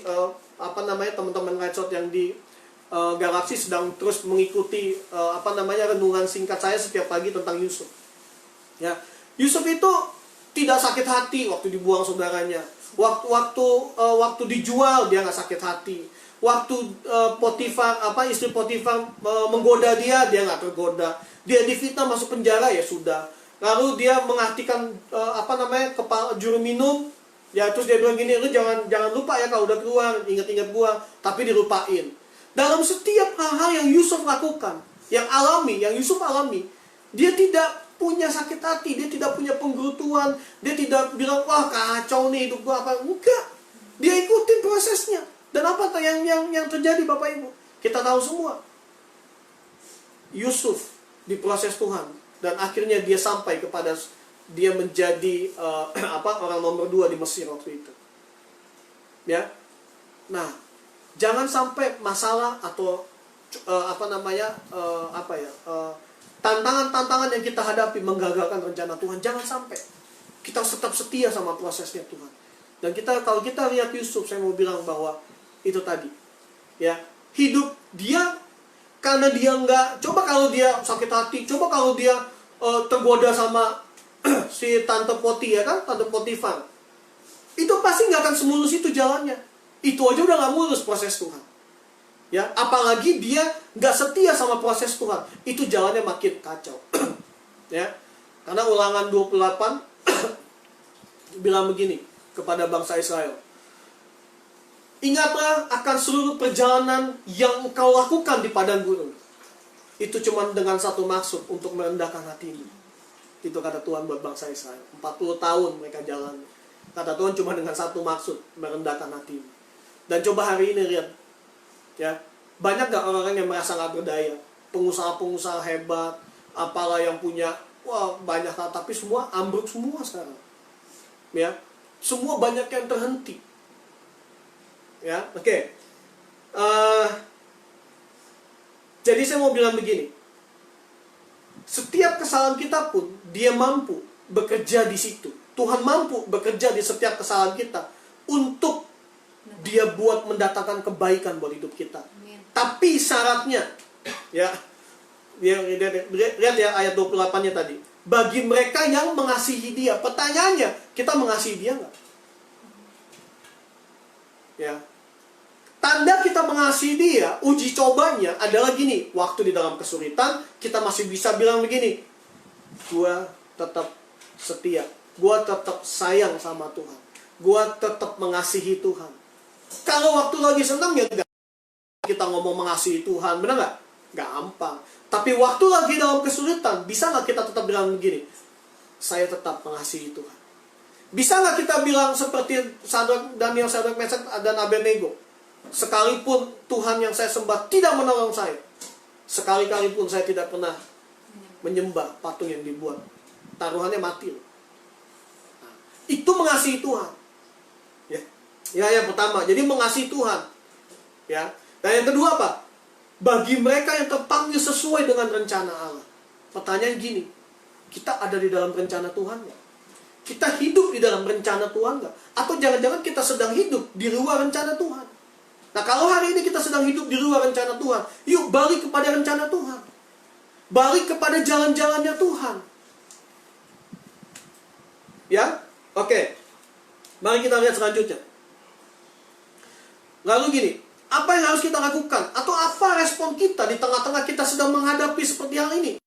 teman-teman Redshot yang di Galaksi sedang terus mengikuti renungan singkat saya setiap pagi tentang Yusuf. Ya, Yusuf itu tidak sakit hati waktu dibuang saudaranya. Waktu dijual dia nggak sakit hati. Waktu istri Potifar menggoda dia nggak tergoda. Dia difitnah masuk penjara, ya sudah. Lalu dia mengartikan kepala juru minum. Ya, terus dia bilang gini, lu jangan lupa ya kalau udah keluar, ingat-ingat gua. Tapi dilupain. Dalam setiap hal-hal yang Yusuf lakukan, yang Yusuf alami, dia tidak punya sakit hati, dia tidak punya penggerutuan, dia tidak bilang, wah kacau nih hidup gua apa. Enggak. Dia ikutin prosesnya. Dan apa yang terjadi Bapak Ibu? Kita tahu semua. Yusuf diproses Tuhan. Dan akhirnya dia sampai kepada, dia menjadi orang nomor 2 di Mesir waktu itu. Ya. Nah, jangan sampai masalah atau tantangan-tantangan yang kita hadapi menggagalkan rencana Tuhan. Jangan sampai. Kita harus tetap setia sama prosesnya Tuhan. Dan kalau kita lihat Yusuf, saya mau bilang bahwa itu tadi, ya, hidup dia karena dia coba kalau dia sakit hati, coba kalau dia tergoda sama si Tante Poti, ya kan, Tante Potifar, itu pasti nggak akan semulus itu jalannya. Itu aja udah nggak mulus proses Tuhan. Ya, apalagi dia nggak setia sama proses Tuhan, itu jalannya makin kacau. Ya, karena Ulangan 28 bilang begini kepada bangsa Israel. Ingatlah akan seluruh perjalanan yang engkau lakukan di padang gurun. Itu cuma dengan satu maksud, untuk merendahkan hatimu. Itu kata Tuhan buat bangsa Israel. 40 tahun mereka jalan. Kata Tuhan cuma dengan satu maksud, merendahkan hatimu. Dan coba hari ini lihat, ya, banyak gak orang-orang yang merasa gak berdaya? Pengusaha-pengusaha hebat, apalah yang punya, wah banyak, tapi semua ambruk semua sekarang. Ya, semua banyak yang terhenti. Ya, oke. Jadi saya mau bilang begini. Setiap kesalahan kita pun, dia mampu bekerja di situ. Tuhan mampu bekerja di setiap kesalahan kita untuk dia buat mendatangkan kebaikan buat hidup kita. Tapi syaratnya, ya, lihat ya ayat 28-nya tadi. Bagi mereka yang mengasihi dia. Pertanyaannya, kita mengasihi dia nggak? Ya. Tanda kita mengasihi dia, uji cobanya adalah gini. Waktu di dalam kesulitan, kita masih bisa bilang begini, gua tetap setia, gua tetap sayang sama Tuhan, gua tetap mengasihi Tuhan. Kalau waktu lagi senang, ya enggak. Kita ngomong mengasihi Tuhan, benar nggak? Gampang. Tapi waktu lagi dalam kesulitan, bisa nggak kita tetap bilang begini, saya tetap mengasihi Tuhan? Bisa nggak kita bilang seperti Daniel, Sadrak, Meshach, dan Abednego? Sekalipun Tuhan yang saya sembah tidak menolong saya, sekali-kali pun saya tidak pernah menyembah patung yang dibuat. Taruhannya mati. Nah, itu mengasihi Tuhan. Ya, yang pertama. Jadi mengasihi Tuhan. Ya. Dan yang kedua apa? Bagi mereka yang terpanggil sesuai dengan rencana Allah. Pertanyaan gini, kita ada di dalam rencana Tuhan nggak? Kita hidup di dalam rencana Tuhan nggak? Atau jangan-jangan kita sedang hidup di luar rencana Tuhan? Nah, kalau hari ini kita sedang hidup di luar rencana Tuhan, yuk balik kepada rencana Tuhan. Balik kepada jalan-jalannya Tuhan. Ya? Oke. Mari kita lihat selanjutnya. Lalu gini, apa yang harus kita lakukan? Atau apa respon kita di tengah-tengah kita sedang menghadapi seperti hal ini?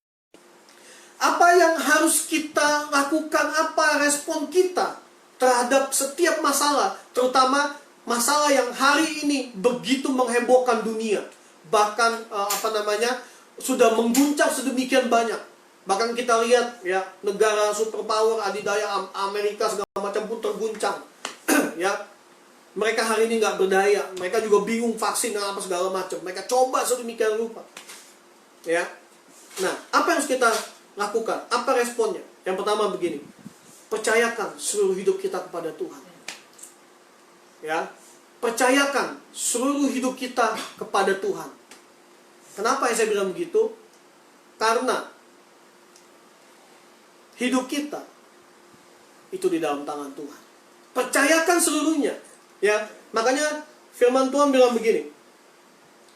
Apa yang harus kita lakukan, apa respon kita terhadap setiap masalah, terutama masalah yang hari ini begitu menghebohkan dunia, bahkan sudah mengguncang sedemikian banyak. Bahkan kita lihat ya, negara superpower adidaya Amerika segala macam pun terguncang. Ya, mereka hari ini nggak berdaya, mereka juga bingung vaksin dan apa segala macam. Mereka coba sedemikian rupa. Ya, nah apa yang harus kita lakukan? Apa responnya? Yang pertama begini, percayakan seluruh hidup kita kepada Tuhan. Ya, percayakan seluruh hidup kita kepada Tuhan. Kenapa saya bilang begitu? Karena hidup kita itu di dalam tangan Tuhan. Percayakan seluruhnya. Ya, makanya firman Tuhan bilang begini.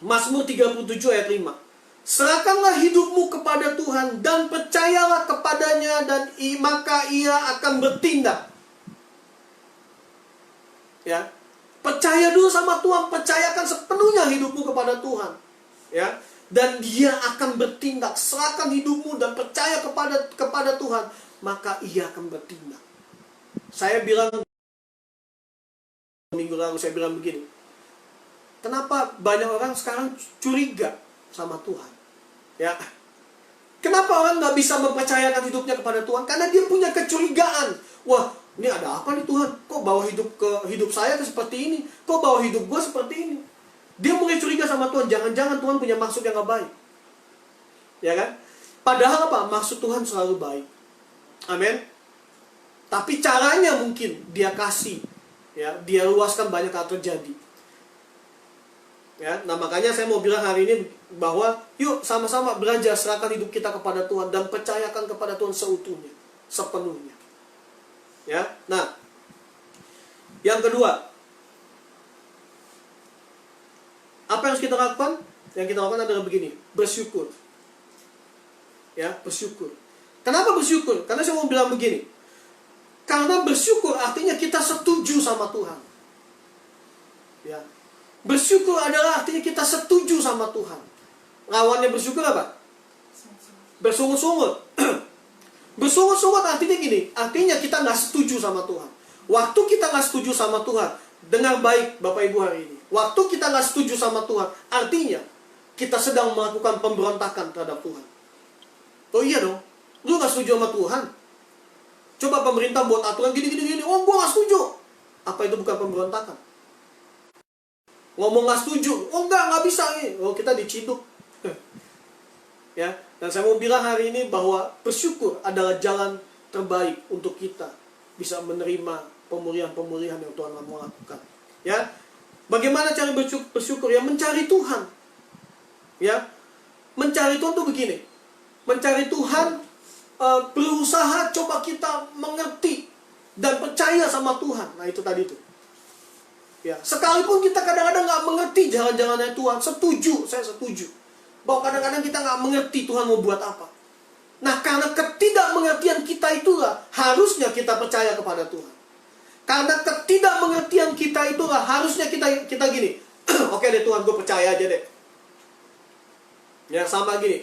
Mazmur 37 ayat 5. Serahkanlah hidupmu kepada Tuhan dan percayalah kepadanya, dan maka Ia akan bertindak. Ya, percaya dulu sama Tuhan, percayakan sepenuhnya hidupmu kepada Tuhan. Ya, dan Dia akan bertindak. Serahkan hidupmu dan percaya kepada Tuhan, maka Ia akan bertindak. Saya bilang minggu lalu, saya bilang begini. Kenapa banyak orang sekarang curiga sama Tuhan? Ya, kenapa orang nggak bisa mempercayakan hidupnya kepada Tuhan? Karena dia punya kecurigaan. Wah, ini ada apa nih Tuhan? Kok bawa hidup saya ke seperti ini? Kok bawa hidup gue seperti ini? Dia mulai curiga sama Tuhan. Jangan-jangan Tuhan punya maksud yang nggak baik. Ya kan? Padahal apa? Maksud Tuhan selalu baik. Amin. Tapi caranya mungkin dia kasih, ya, dia luaskan banyak hal terjadi. Ya, nah makanya saya mau bilang hari ini bahwa yuk sama-sama belajar serahkan hidup kita kepada Tuhan dan percayakan kepada Tuhan seutuhnya, sepenuhnya. Ya, nah yang kedua, apa yang harus kita lakukan? Yang kita lakukan adalah begini, bersyukur. Ya, bersyukur. Kenapa bersyukur? Karena saya mau bilang begini. Karena bersyukur artinya kita setuju sama Tuhan. Ya. Bersyukur adalah artinya kita setuju sama Tuhan. Lawannya bersyukur apa? Bersungut-sungut. Bersungut-sungut artinya gini, artinya kita nggak setuju sama Tuhan. Waktu kita nggak setuju sama Tuhan, dengar baik Bapak Ibu hari ini. Waktu kita nggak setuju sama Tuhan, artinya kita sedang melakukan pemberontakan terhadap Tuhan. Oh iya dong, lu nggak setuju sama Tuhan. Coba pemerintah buat aturan gini. Oh, gua nggak setuju. Apa itu bukan pemberontakan? Ngomong nggak setuju. Oh, nggak bisa nih. Oh, kita diciduk. Ya, dan saya mau bilang hari ini bahwa bersyukur adalah jalan terbaik untuk kita bisa menerima pemulihan-pemulihan yang Tuhan mau lakukan. Ya, bagaimana cara bersyukur? Ya, mencari Tuhan. Ya, mencari Tuhan tuh begini. Mencari Tuhan, berusaha coba kita mengerti dan percaya sama Tuhan. Nah, itu tadi tuh. Ya, sekalipun kita kadang-kadang nggak mengerti jalan-jalannya Tuhan, saya setuju bahwa kadang-kadang kita nggak mengerti Tuhan mau buat apa. Nah, karena ketidakmengertian kita itulah harusnya kita percaya kepada Tuhan. Karena ketidakmengertian kita itulah harusnya kita gini. Oke deh Tuhan, gue percaya aja deh. Ya, sama gini.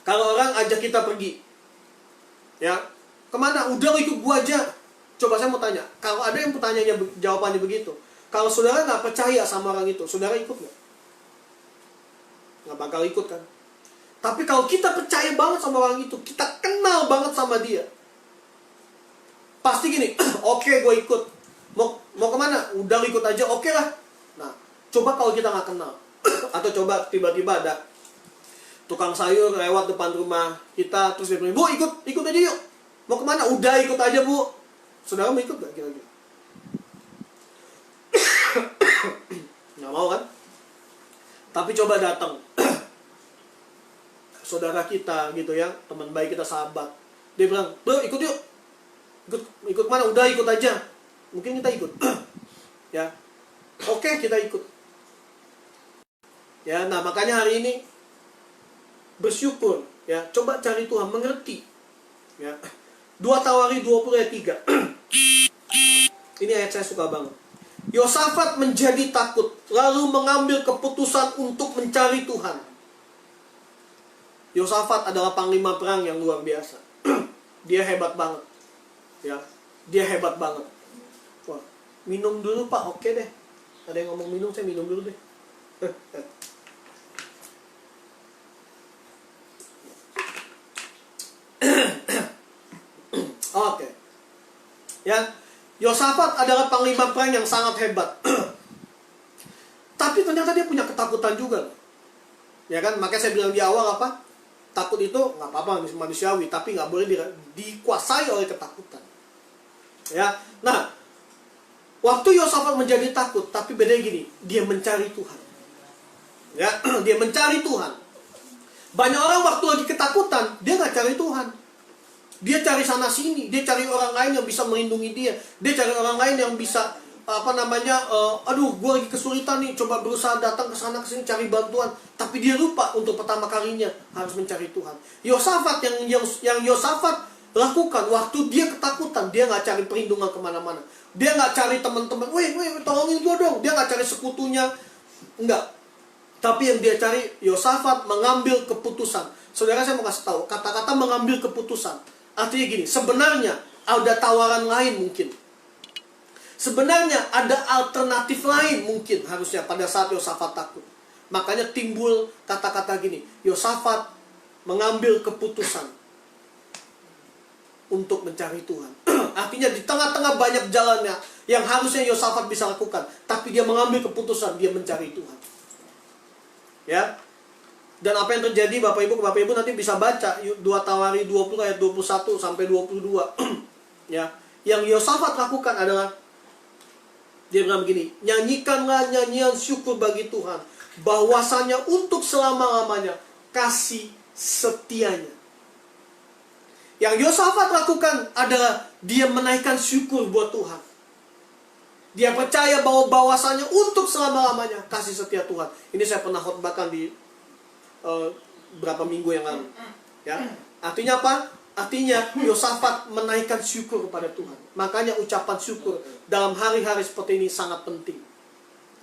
Kalau orang ajak kita pergi, ya, kemana? Udah ikut gua aja. Coba saya mau tanya, kalau ada yang pertanyaannya jawabannya begitu, kalau saudara nggak percaya sama orang itu, saudara ikut nggak? Nggak bakal ikut kan? Tapi kalau kita percaya banget sama orang itu, kita kenal banget sama dia, pasti gini, oke, gue ikut. Mau kemana? Udah ikut aja, oke lah. Nah, coba kalau kita nggak kenal, atau coba tiba-tiba ada tukang sayur lewat depan rumah kita, terus dia bilang, Bu, ikut aja yuk. Mau kemana? Udah ikut aja, Bu. Saudara mau ikut gak kira-kira? Nggak mau kan? Tapi coba datang saudara kita gitu ya, teman baik kita, sahabat. Dia bilang, "Bro, ikut yuk." Ikut mana? Udah ikut aja. Mungkin kita ikut. Ya. Oke, kita ikut. Ya, nah makanya hari ini bersyukur, ya. Coba cari Tuhan, mengerti. Ya. 2 Tawari 20 ayat 3. Ini ayat saya suka banget. Yosafat menjadi takut, lalu mengambil keputusan untuk mencari Tuhan. Yosafat adalah panglima perang yang luar biasa. Dia hebat banget. Ya, dia hebat banget. Wah, minum dulu Pak, oke deh. Ada yang ngomong minum, saya minum dulu deh. Oke. Ya, Yosafat adalah panglima perang yang sangat hebat. Tapi ternyata dia punya ketakutan juga. Ya kan, makanya saya bilang di awal apa? Takut itu nggak apa-apa manusiawi, tapi nggak boleh dikuasai oleh ketakutan. Ya, nah, waktu Yosafat menjadi takut, tapi bedanya gini, dia mencari Tuhan. Ya, dia mencari Tuhan. Banyak orang waktu lagi ketakutan, dia nggak cari Tuhan. Dia cari sana sini, dia cari orang lain yang bisa melindungi dia. Dia cari orang lain yang bisa aduh, gue lagi kesulitan nih, coba berusaha datang ke sana ke sini cari bantuan. Tapi dia lupa untuk pertama kalinya harus mencari Tuhan. Yosafat yang Yosafat lakukan waktu dia ketakutan, dia nggak cari perlindungan kemana-mana. Dia nggak cari teman-teman, weh tolongin gue dong. Dia nggak cari sekutunya, enggak. Tapi yang dia cari, Yosafat mengambil keputusan. Saudara, saya mau kasih tahu, kata-kata mengambil keputusan artinya gini, sebenarnya ada tawaran lain mungkin. Sebenarnya ada alternatif lain mungkin harusnya pada saat Yosafat takut. Makanya timbul kata-kata gini, Yosafat mengambil keputusan untuk mencari Tuhan. Artinya di tengah-tengah banyak jalannya yang harusnya Yosafat bisa lakukan, tapi dia mengambil keputusan, dia mencari Tuhan. Ya. Dan apa yang terjadi Bapak Ibu nanti bisa baca 2 Tawari 20 ayat 21 sampai 22. Ya. Yang Yosafat lakukan adalah dia bilang begini, nyanyikanlah nyanyian syukur bagi Tuhan, bahwasanya untuk selama-lamanya kasih setianya. Yang Yosafat lakukan adalah dia menaikkan syukur buat Tuhan. Dia percaya bahwasanya untuk selama-lamanya kasih setia Tuhan. Ini saya pernah khotbahkan di berapa minggu yang lalu. Ya, artinya apa? Artinya Yosafat menaikkan syukur kepada Tuhan. Makanya ucapan syukur dalam hari-hari seperti ini sangat penting.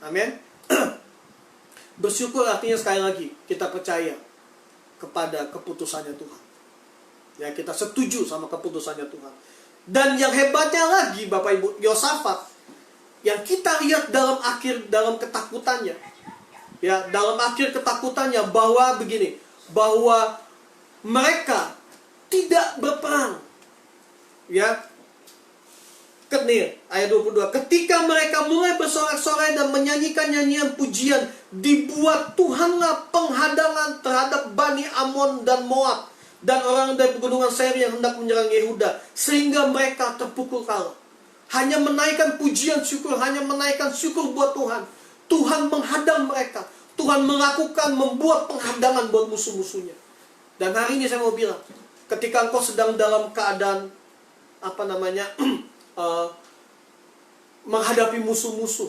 Amin. Bersyukur artinya sekali lagi kita percaya kepada keputusannya Tuhan. Ya, kita setuju sama keputusannya Tuhan. Dan yang hebatnya lagi Bapak Ibu, Yosafat yang kita lihat dalam ketakutannya. Ya, dalam akhir ketakutannya bahwa begini, bahwa mereka tidak berperang. Ya. Ayat 22. Ketika mereka mulai bersorak-sorai dan menyanyikan nyanyian pujian, dibuat Tuhanlah penghadangan terhadap Bani Amon dan Moab dan orang dari pegunungan Seir yang hendak menyerang Yehuda, sehingga mereka terpukul kalah. Hanya menaikkan pujian syukur, hanya menaikkan syukur buat Tuhan. Tuhan menghadang mereka. Tuhan membuat penghadangan buat musuh-musuhnya. Dan hari ini saya mau bilang, ketika engkau sedang dalam keadaan menghadapi musuh-musuh,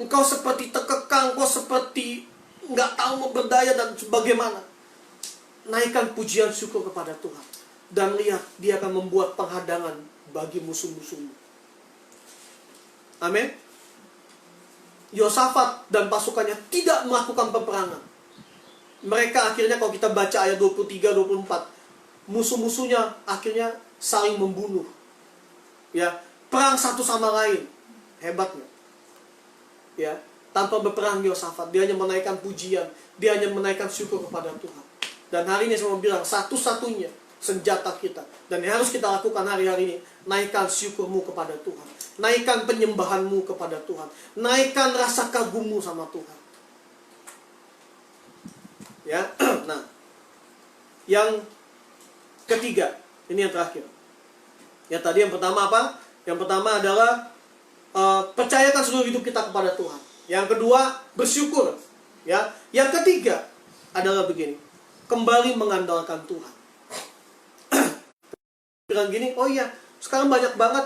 engkau seperti terkekang, engkau seperti nggak tahu mau berdaya dan sebagaimana, naikkan pujian syukur kepada Tuhan. Dan lihat, dia akan membuat penghadangan bagi musuh-musuhmu. Amin. Yosafat dan pasukannya tidak melakukan peperangan. Mereka akhirnya kalau kita baca ayat 23-24, musuh-musuhnya akhirnya saling membunuh. Ya, perang satu sama lain. Hebatnya. Ya, tanpa berperang Yosafat, dia hanya menaikkan pujian, dia hanya menaikkan syukur kepada Tuhan. Dan hari ini saya mau bilang, satu-satunya senjata kita dan yang harus kita lakukan hari-hari ini, naikkan syukurmu kepada Tuhan. Naikkan penyembahanmu kepada Tuhan. Naikkan rasa kagummu sama Tuhan. Ya, nah, yang ketiga, ini yang terakhir. Ya, tadi yang pertama apa? Yang pertama adalah percayakan seluruh hidup kita kepada Tuhan. Yang kedua, bersyukur. Ya, yang ketiga adalah begini, kembali mengandalkan Tuhan. Bilang gini, oh iya, sekarang banyak banget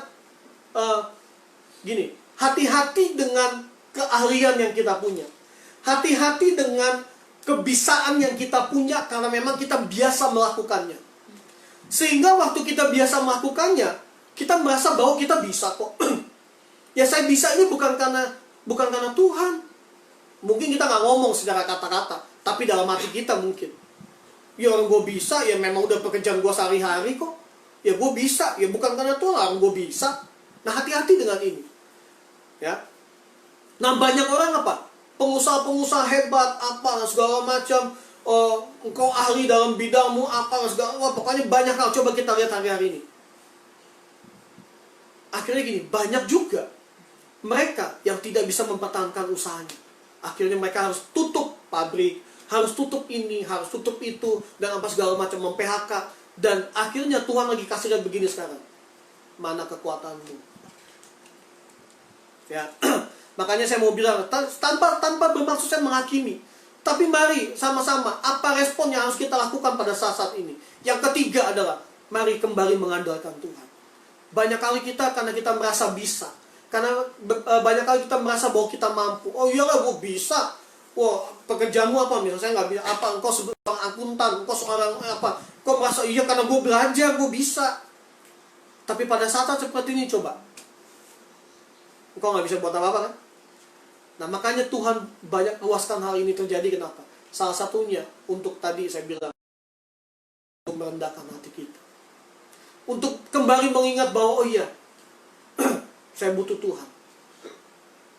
gini, hati-hati dengan keahlian yang kita punya. Hati-hati dengan kebisaan yang kita punya karena memang kita biasa melakukannya. Sehingga waktu kita biasa melakukannya, kita merasa bahwa kita bisa kok. Ya, saya bisa ini bukan karena Tuhan. Mungkin kita nggak ngomong secara kata-kata, tapi dalam hati kita mungkin. Ya orang gue bisa, ya memang udah pekerjaan gue sehari-hari kok. Ya gue bisa, ya bukan karena Tuhan, orang gue bisa. Nah, hati-hati dengan ini. Ya. Nah, banyak orang apa? Pengusaha-pengusaha hebat, apa, segala macam. Engkau ahli dalam bidangmu, apa, segala. Wah, pokoknya banyak hal. Coba kita lihat hari-hari ini. Akhirnya gini, banyak juga mereka yang tidak bisa mempertahankan usahanya. Akhirnya mereka harus tutup pabrik, harus tutup ini, harus tutup itu, dan apa segala macam, mem-PHK. Dan akhirnya Tuhan lagi kasih lihat begini sekarang. Mana kekuatanmu? Ya, makanya saya mau bilang, tanpa bermaksud saya menghakimi. Tapi mari sama-sama, apa respon yang harus kita lakukan pada saat-saat ini? Yang ketiga adalah, mari kembali mengandalkan Tuhan. Banyak kali kita, karena kita merasa bisa, karena banyak kali kita merasa bahwa kita mampu. Oh iyalah, gue bisa. Wah, pekerjaanmu apa? Misalnya saya nggak bisa apa, engkau seorang akuntan, engkau seorang apa? Kau merasa iya karena gue belajar, gue bisa. Tapi pada saat seperti ini coba, engkau nggak bisa buat apa-apa kan? Nah, makanya Tuhan banyak luaskan hal ini terjadi. Kenapa? Salah satunya untuk tadi saya bilang, untuk merendahkan hati kita, untuk kembali mengingat bahwa oh iya, saya butuh Tuhan.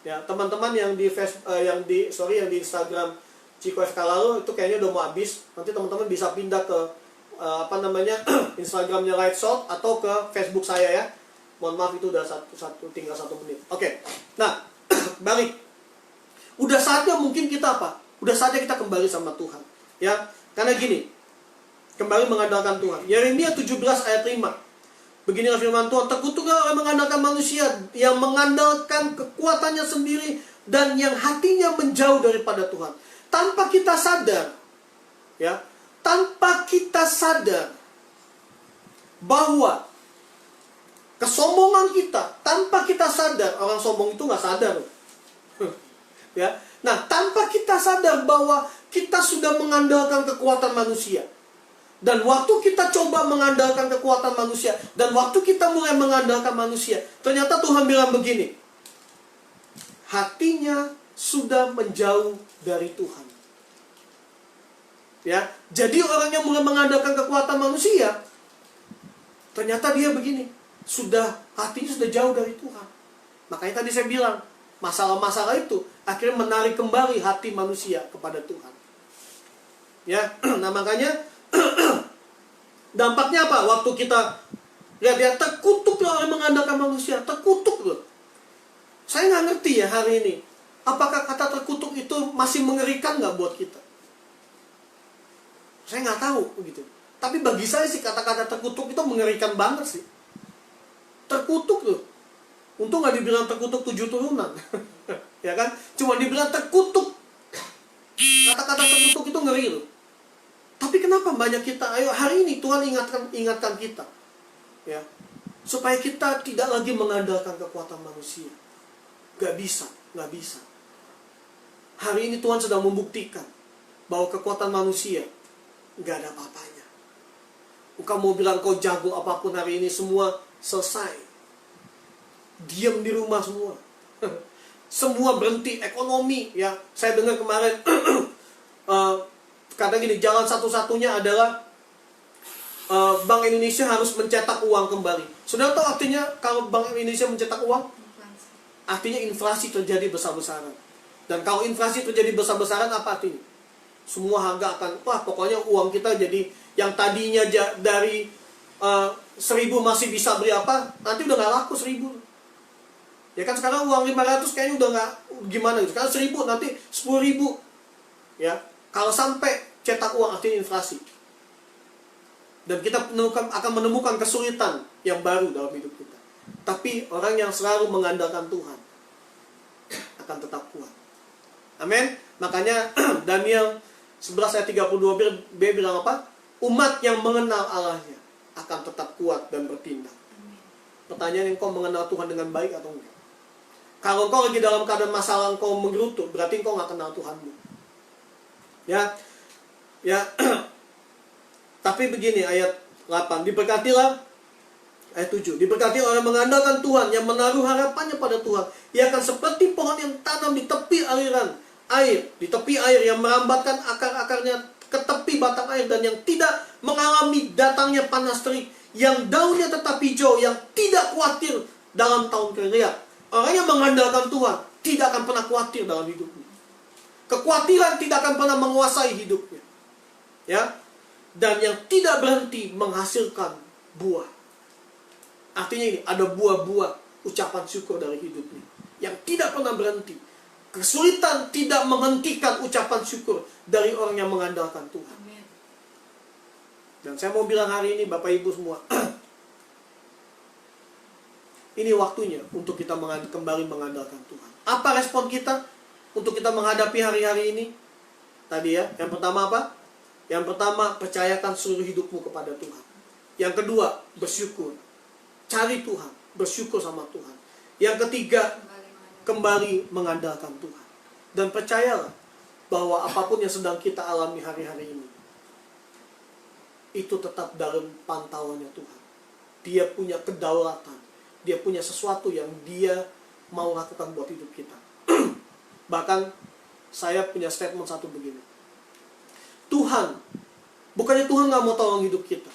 Ya, teman-teman yang di yang di Instagram Ciko FK lalu itu kayaknya udah mau habis. Nanti teman-teman bisa pindah ke Instagramnya Light Shot atau ke Facebook saya ya. Mohon maaf itu udah tinggal 1 menit. Oke. Nah, balik. Udah saatnya mungkin kita apa? Udah saatnya kita kembali sama Tuhan. Ya, karena gini. Kembali mengandalkan Tuhan. Yeremia 17 ayat 5. Beginilah firman Tuhan, terkutuklah orang mengandalkan manusia yang mengandalkan kekuatannya sendiri dan yang hatinya menjauh daripada Tuhan. Tanpa kita sadar, ya, tanpa kita sadar bahwa kesombongan kita, tanpa kita sadar, orang sombong itu nggak sadar, ya. Nah, tanpa kita sadar bahwa kita sudah mengandalkan kekuatan manusia. Dan waktu kita coba mengandalkan kekuatan manusia, dan waktu kita mulai mengandalkan manusia, ternyata Tuhan bilang begini, hatinya sudah menjauh dari Tuhan. Ya, jadi orang yang mulai mengandalkan kekuatan manusia, ternyata dia begini, hatinya sudah jauh dari Tuhan. Makanya tadi saya bilang, masalah-masalah itu akhirnya menarik kembali hati manusia kepada Tuhan. Ya, nah makanya dampaknya apa? Waktu kita lihat terkutuk orang mengandalkan manusia, terkutuk loh. Saya nggak ngerti ya hari ini, apakah kata terkutuk itu masih mengerikan nggak buat kita? Saya nggak tahu begitu. Tapi bagi saya sih kata-kata terkutuk itu mengerikan banget sih. Terkutuk loh. Untung nggak dibilang terkutuk 7 turunan, ya kan? Cuma dibilang terkutuk. Kata-kata terkutuk itu ngeri loh. Tapi kenapa banyak kita, ayo hari ini Tuhan ingatkan kita, ya, supaya kita tidak lagi mengandalkan kekuatan manusia. Gak bisa. Hari ini Tuhan sedang membuktikan bahwa kekuatan manusia gak ada apa-apanya. Engkau mau bilang kau jago apapun hari ini, semua selesai. Diam di rumah semua. Semua berhenti, ekonomi, ya. Saya dengar kemarin kata gini, jalan satu-satunya adalah Bank Indonesia harus mencetak uang kembali. Sudah tahu artinya kalau Bank Indonesia mencetak uang? Artinya inflasi terjadi besar-besaran. Dan kalau inflasi terjadi besar-besaran apa artinya? Semua harga akan, pokoknya uang kita jadi yang tadinya dari 1.000 masih bisa beli apa, nanti udah gak laku 1.000. Ya kan sekarang uang 500 kayaknya udah gak gimana gitu. Sekarang 1.000 nanti 10.000. Ya. Kalau sampai cetak uang artinya inflasi. Dan kita akan menemukan kesulitan yang baru dalam hidup kita. Tapi orang yang selalu mengandalkan Tuhan akan tetap kuat. Amin. Makanya Daniel 11 ayat 32b bilang apa? Umat yang mengenal Allahnya akan tetap kuat dan bertindak. Pertanyaan, engkau mengenal Tuhan dengan baik atau enggak? Kalau engkau lagi dalam keadaan masalah, engkau menggerutu, berarti engkau gak kenal Tuhanmu. Ya, tapi begini ayat 8, diberkatilah ayat 7, diberkati orang mengandalkan Tuhan, yang menaruh harapannya pada Tuhan. Ia akan seperti pohon yang tanam di tepi aliran air, di tepi air, yang merambatkan akar-akarnya ke tepi batang air, dan yang tidak mengalami datangnya panas terik, yang daunnya tetap hijau, yang tidak khawatir dalam tahun kering. Lihat, orang yang mengandalkan Tuhan tidak akan pernah khawatir dalam hidupnya. Kekhawatiran tidak akan pernah menguasai hidupnya. Ya, dan yang tidak berhenti menghasilkan buah. Artinya ini, ada buah-buah ucapan syukur dari hidupnya yang tidak pernah berhenti. Kesulitan tidak menghentikan ucapan syukur dari orang yang mengandalkan Tuhan. Amin. Dan saya mau bilang hari ini, Bapak Ibu semua, ini waktunya untuk kita kembali mengandalkan Tuhan. Apa respon kita untuk kita menghadapi hari-hari ini? Tadi ya, yang pertama apa? Yang pertama, percayakan seluruh hidupmu kepada Tuhan. Yang kedua, bersyukur. Cari Tuhan, bersyukur sama Tuhan. Yang ketiga, kembali mengandalkan Tuhan. Dan percayalah bahwa apapun yang sedang kita alami hari-hari ini, itu tetap dalam pantauannya Tuhan. Dia punya kedaulatan. Dia punya sesuatu yang dia mau lakukan buat hidup kita. Bahkan saya punya statement satu begini. Tuhan, bukannya Tuhan gak mau tolong hidup kita.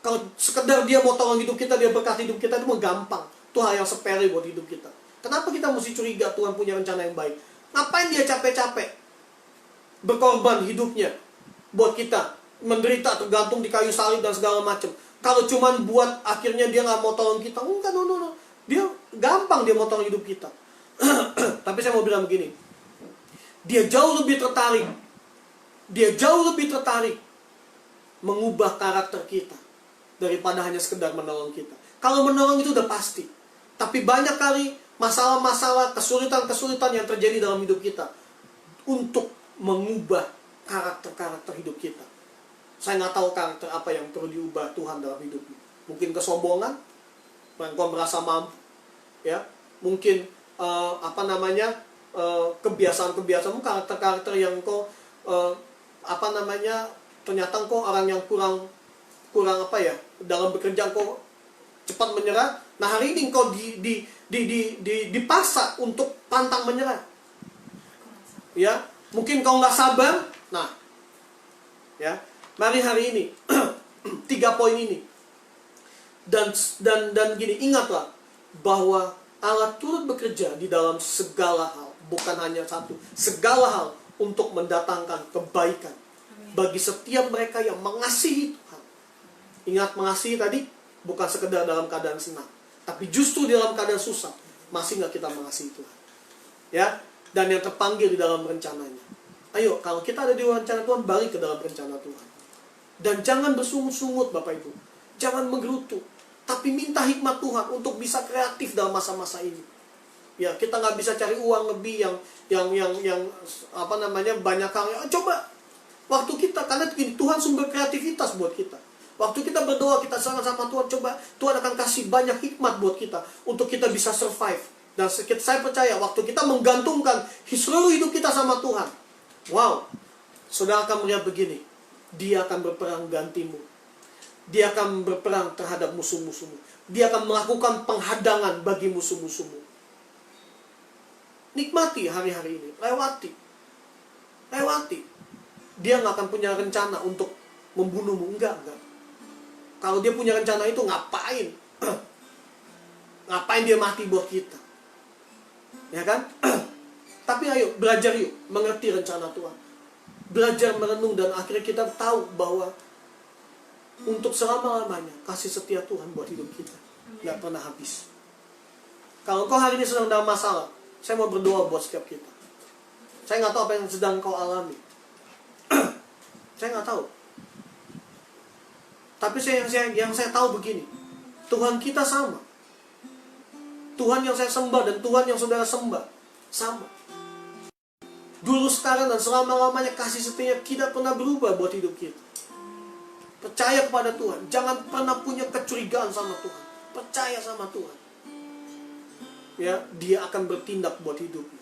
Kalau sekedar dia mau tolong hidup kita, dia berkati hidup kita, itu mah gampang. Itu hal yang sepele buat hidup kita. Kenapa kita mesti curiga Tuhan punya rencana yang baik? Ngapain dia capek-capek berkorban hidupnya buat kita, menderita, tergantung di kayu salib dan segala macam? Kalau cuman buat akhirnya dia gak mau tolong kita, enggak, no. Dia gampang dia mau tolong hidup kita. Tapi saya mau bilang begini, dia jauh lebih tertarik mengubah karakter kita daripada hanya sekedar menolong kita. Kalau menolong itu udah pasti. Tapi banyak kali masalah-masalah, kesulitan-kesulitan yang terjadi dalam hidup kita untuk mengubah karakter-karakter hidup kita. Saya nggak tahu karakter apa yang perlu diubah Tuhan dalam hidupmu. Mungkin kesombongan, engkau merasa mampu, ya. Mungkin kebiasaan-kebiasaanmu, karakter-karakter yang engkau ternyata engkau orang yang kurang dalam bekerja, engkau cepat menyerah. Nah, hari ini engkau dipaksa untuk pantang menyerah. Ya, mungkin kau nggak sabar. Nah, ya, mari hari ini 3 poin ini. Dan gini, ingatlah bahwa Allah turut bekerja di dalam segala hal, bukan hanya satu, segala hal untuk mendatangkan kebaikan bagi setiap mereka yang mengasihi Tuhan. Ingat, mengasihi tadi bukan sekedar dalam keadaan senang, tapi justru di dalam keadaan susah. Masih nggak kita mengasihi Tuhan? Ya, dan yang terpanggil di dalam rencananya. Ayo, kalau kita ada di rencana Tuhan, balik ke dalam rencana Tuhan. Dan jangan bersungut-sungut, Bapak Ibu. Jangan menggerutu, tapi minta hikmat Tuhan untuk bisa kreatif dalam masa-masa ini. Ya, kita nggak bisa cari uang lebih yang banyak hal. Coba waktu kita, karena Tuhan sumber kreativitas buat kita. Waktu kita berdoa, kita sama-sama Tuhan, coba Tuhan akan kasih banyak hikmat buat kita untuk kita bisa survive. Dan saya percaya waktu kita menggantungkan seluruh hidup kita sama Tuhan, wow, saudara akan melihat begini, Dia akan berperang gantimu. Dia akan berperang terhadap musuh-musuhmu. Dia akan melakukan penghadangan bagi musuh-musuhmu. Nikmati hari-hari ini, lewati. Dia nggak akan punya rencana untuk membunuhmu, enggak. Kalau dia punya rencana itu, ngapain? Ngapain dia mati buat kita? Ya kan? Tapi ayo, belajar yuk mengerti rencana Tuhan. Belajar merenung, dan akhirnya kita tahu bahwa untuk selama-lamanya kasih setia Tuhan buat hidup kita nggak pernah habis. Kalau kau hari ini sedang dalam masalah, saya mau berdoa buat setiap kita. Saya nggak tahu apa yang sedang kau alami. Saya nggak tahu. Tapi yang saya tahu begini, Tuhan kita sama. Tuhan yang saya sembah dan Tuhan yang saudara sembah sama. Dulu, sekarang, dan selama-lamanya kasih setianya tidak pernah berubah buat hidup kita. Percaya kepada Tuhan. Jangan pernah punya kecurigaan sama Tuhan. Percaya sama Tuhan. Ya, Dia akan bertindak buat hidupmu.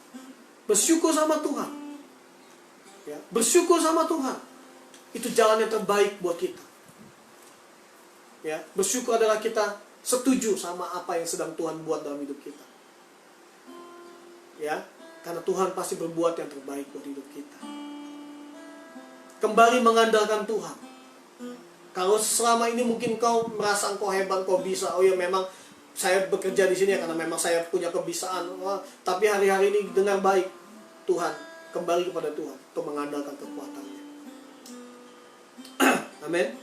Bersyukur sama Tuhan. Ya, bersyukur sama Tuhan. Itu jalan yang terbaik buat kita. Ya, bersyukur adalah kita setuju sama apa yang sedang Tuhan buat dalam hidup kita. Ya, karena Tuhan pasti berbuat yang terbaik buat hidup kita. Kembali mengandalkan Tuhan. Kalau selama ini mungkin kau merasa kau hebat, kau bisa. Oh ya, memang saya bekerja di sini ya karena memang saya punya kebiasaan. Tapi hari-hari ini dengar baik Tuhan, kembali kepada Tuhan untuk mengandalkan kekuatannya. Amin.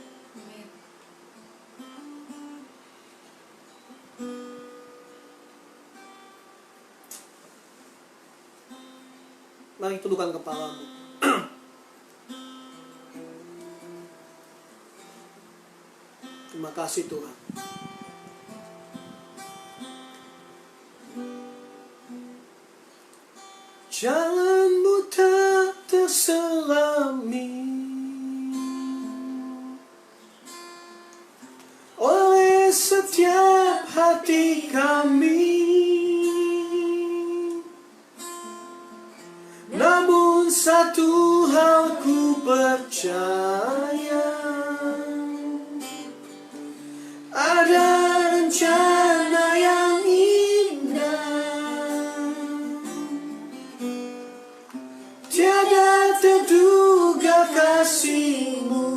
Mari tundukkan kepalamu. Terima kasih Tuhan. Jalanmu tak terselami oleh setiap hati kami. Namun satu hal ku percaya, ada rencana yang indah, tiada terduga kasih-Mu.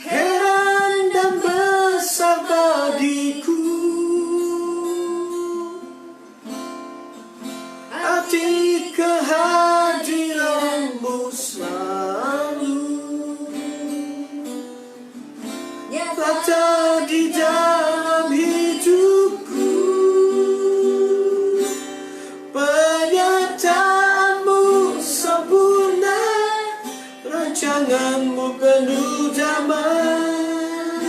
Heran dan besar bagiku arti kehadiran-Mu selalu nyata di dalam hidupku. Penyertaan-Mu sempurna, rancangan-Mu penuh damai,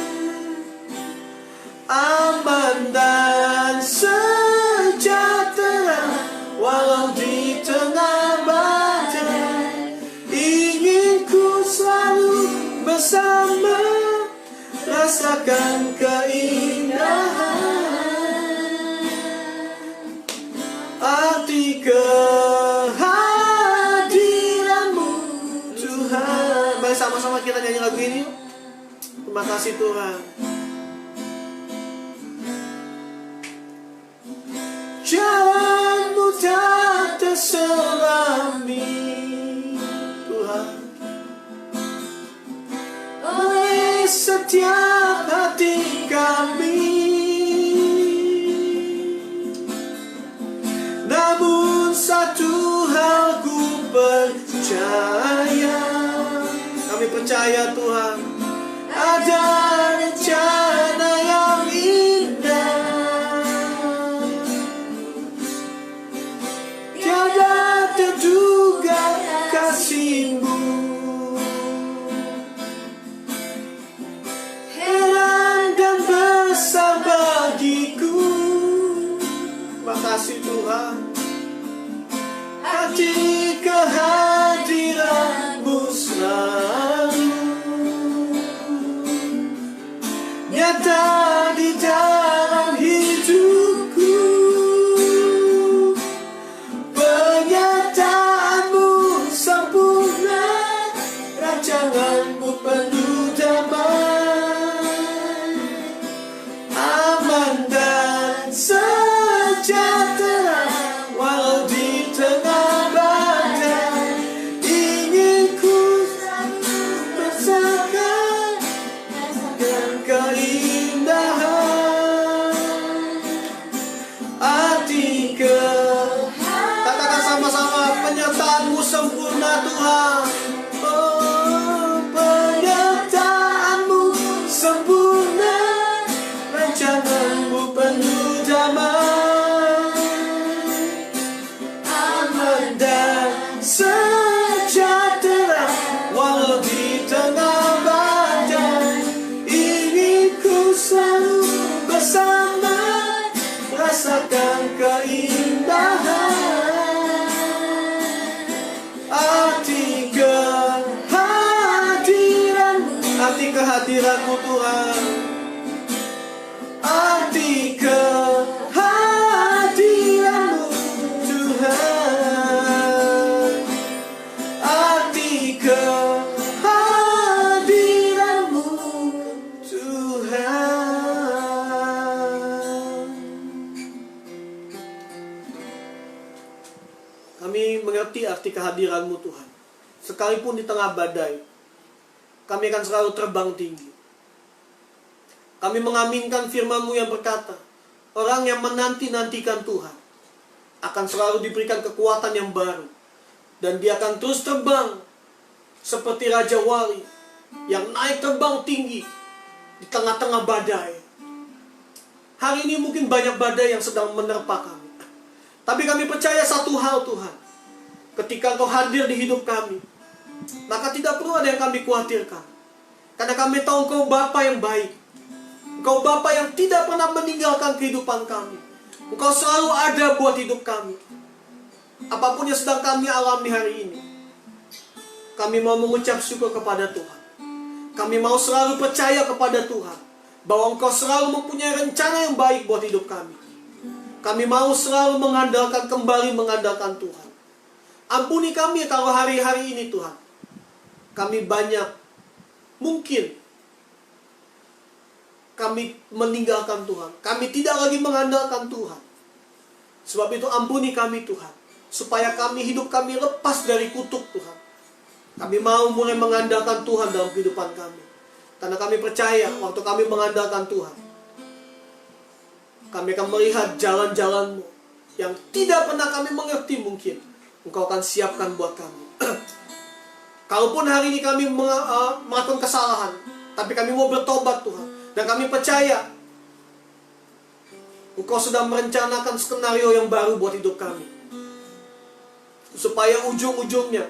aman dan sejahtera walau di tengah badai. Ingin ku selalu bersama, rasakan keindahan arti kehadiran-Mu Tuhan. Mari sama-sama kita nyanyi lagu ini. Terima kasih Tuhan. Jalan-Mu tak terselami Tuhan oleh setiap hati kami. Namun satu hal ku percaya, kami percaya Tuhan, ada rencana yang indah, tiada terduga kasih-Mu. Heran dan besar bagiku. Terima kasih Tuhan. Hati kehadiran-Mu selalu nyata di dalam hidupku. Penyertaan-Mu sempurna, rancangan-Mu penuh damai, aman dan sejahtera walau di tengah badai. Ingin ku rasakan keindahan arti katakan sama-sama, penyertaan-Mu sempurna Tuhan. Oh, penyertaan-Mu sempurna, rancangan-Mu penuh damai, aman dan sejahtera walau di tengah badai. Ingin ku selalu bersama, rasakan keindahan arti mengerti arti kehadiran-Mu Tuhan. Sekalipun di tengah badai, kami akan selalu terbang tinggi. Kami mengaminkan firman-Mu yang berkata, orang yang menanti-nantikan Tuhan akan selalu diberikan kekuatan yang baru. Dan dia akan terus terbang seperti Raja Wali yang naik terbang tinggi di tengah-tengah badai. Hari ini mungkin banyak badai yang sedang menerpa kami. Tapi kami percaya satu hal Tuhan. Ketika Engkau hadir di hidup kami, maka tidak perlu ada yang kami khawatirkan. Karena kami tahu Engkau Bapa yang baik. Engkau Bapa yang tidak pernah meninggalkan kehidupan kami. Engkau selalu ada buat hidup kami. Apapun yang sedang kami alami hari ini, kami mau mengucap syukur kepada Tuhan. Kami mau selalu percaya kepada Tuhan bahwa Engkau selalu mempunyai rencana yang baik buat hidup kami. Kami mau selalu mengandalkan Tuhan. Ampuni kami kalau hari-hari ini Tuhan, kami banyak mungkin kami meninggalkan Tuhan. Kami tidak lagi mengandalkan Tuhan. Sebab itu ampuni kami Tuhan, supaya hidup kami lepas dari kutuk Tuhan. Kami mau mulai mengandalkan Tuhan dalam kehidupan kami. Karena kami percaya waktu kami mengandalkan Tuhan, kami akan melihat jalan-jalan-Mu yang tidak pernah kami mengerti mungkin. Engkau akan siapkan buat kami. Kalaupun hari ini kami melakukan kesalahan, tapi kami mau bertobat Tuhan. Dan kami percaya Engkau sedang merencanakan skenario yang baru buat hidup kami. Supaya ujung-ujungnya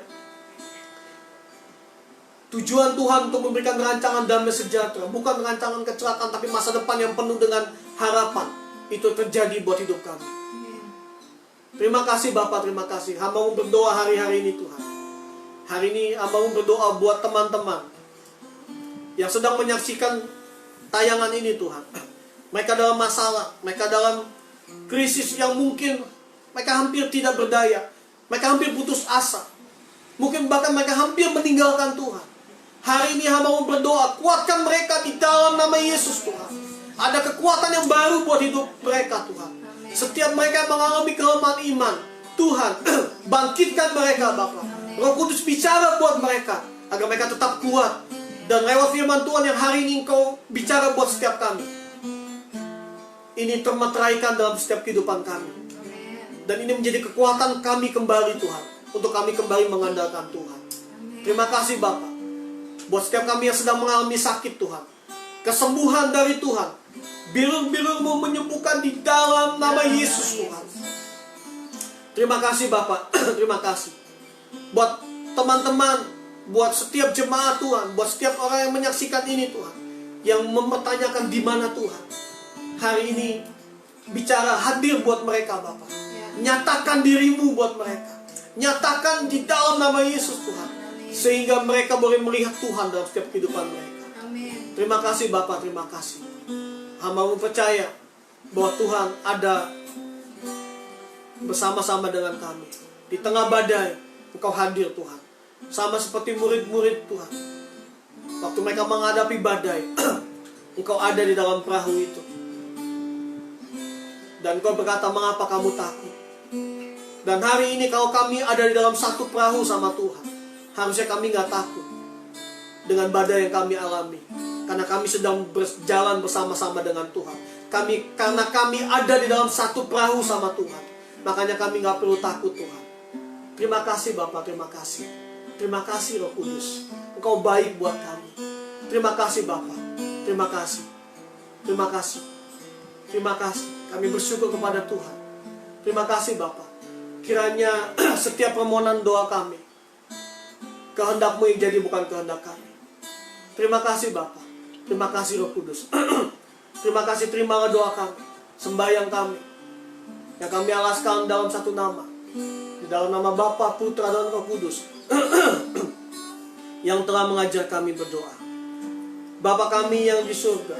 tujuan Tuhan untuk memberikan rancangan damai sejahtera, bukan rancangan kecelakaan, tapi masa depan yang penuh dengan harapan, itu terjadi buat hidup kami. Terima kasih Bapak, terima kasih. Hamba-Mu berdoa hari-hari ini Tuhan. Hari ini hamba-Mu berdoa buat teman-teman yang sedang menyaksikan tayangan ini Tuhan. Mereka dalam masalah, mereka dalam krisis yang mungkin mereka hampir tidak berdaya. Mereka hampir putus asa. Mungkin bahkan mereka hampir meninggalkan Tuhan. Hari ini hamba-Mu berdoa, kuatkan mereka di dalam nama Yesus Tuhan. Ada kekuatan yang baru buat hidup mereka Tuhan. Setiap mereka mengalami kelemahan iman, Tuhan bangkitkan mereka Bapa. Roh Kudus bicara buat mereka agar mereka tetap kuat. Dan lewat firman Tuhan yang hari ini Engkau bicara buat setiap kami, ini termateraikan dalam setiap kehidupan kami. Dan ini menjadi kekuatan kami kembali Tuhan, untuk kami kembali mengandalkan Tuhan. Terima kasih Bapa buat setiap kami yang sedang mengalami sakit Tuhan. Kesembuhan dari Tuhan. Bilur-bilur-Mu menyembuhkan di dalam nama Yesus Tuhan. Terima kasih Bapak. Terima kasih buat teman-teman, buat setiap jemaat Tuhan, buat setiap orang yang menyaksikan ini Tuhan, yang mempertanyakan di mana Tuhan. Hari ini bicara, hadir buat mereka Bapak. Nyatakan diri-Mu buat mereka. Nyatakan di dalam nama Yesus Tuhan, sehingga mereka boleh melihat Tuhan dalam setiap kehidupan mereka. Terima kasih Bapak, terima kasih. Hamba-Mu percaya bahwa Tuhan ada bersama-sama dengan kami. Di tengah badai, Engkau hadir Tuhan. Sama seperti murid-murid Tuhan. Waktu mereka menghadapi badai, Engkau ada di dalam perahu itu. Dan Engkau berkata, mengapa kamu takut? Dan hari ini kalau kami ada di dalam satu perahu sama Tuhan, harusnya kami gak takut dengan badai yang kami alami. Karena kami sedang berjalan bersama-sama dengan Tuhan. Karena kami ada di dalam satu perahu sama Tuhan, makanya kami gak perlu takut Tuhan. Terima kasih Bapak, terima kasih. Terima kasih Roh Kudus, Engkau baik buat kami. Terima kasih Bapak, terima kasih. Terima kasih. Terima kasih. Kami bersyukur kepada Tuhan. Terima kasih Bapak. Kiranya setiap permohonan doa kami, kehendak-Mu yang jadi, bukan kehendak kami. Terima kasih Bapak. Terima kasih Roh Kudus. Terima kasih, terimalah doa kami, sembahyang kami, yang kami alaskan dalam satu nama, di dalam nama Bapa, Putra, dan Roh Kudus, yang telah mengajar kami berdoa. Bapa kami yang di surga,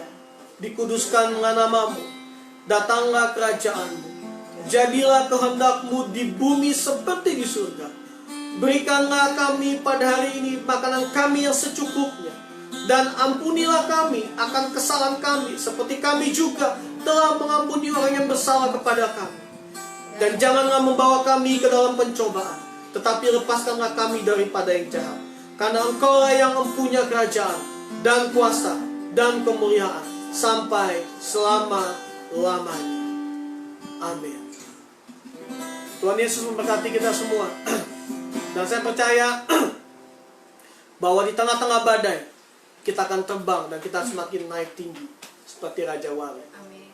dikuduskanlah nama-Mu, datanglah kerajaan-Mu, jadilah kehendak-Mu di bumi seperti di surga. Berikanlah kami pada hari ini makanan kami yang secukupnya, dan ampunilah kami akan kesalahan kami, seperti kami juga telah mengampuni orang yang bersalah kepada kami. Dan janganlah membawa kami ke dalam pencobaan, tetapi lepaskanlah kami daripada yang jahat. Karena Engkaulah yang mempunyai kerajaan dan kuasa dan kemuliaan sampai selama-lamanya. Amin. Tuhan Yesus memberkati kita semua. Dan saya percaya bahwa di tengah-tengah badai kita akan terbang dan kita semakin naik tinggi seperti Raja Wali. Amin.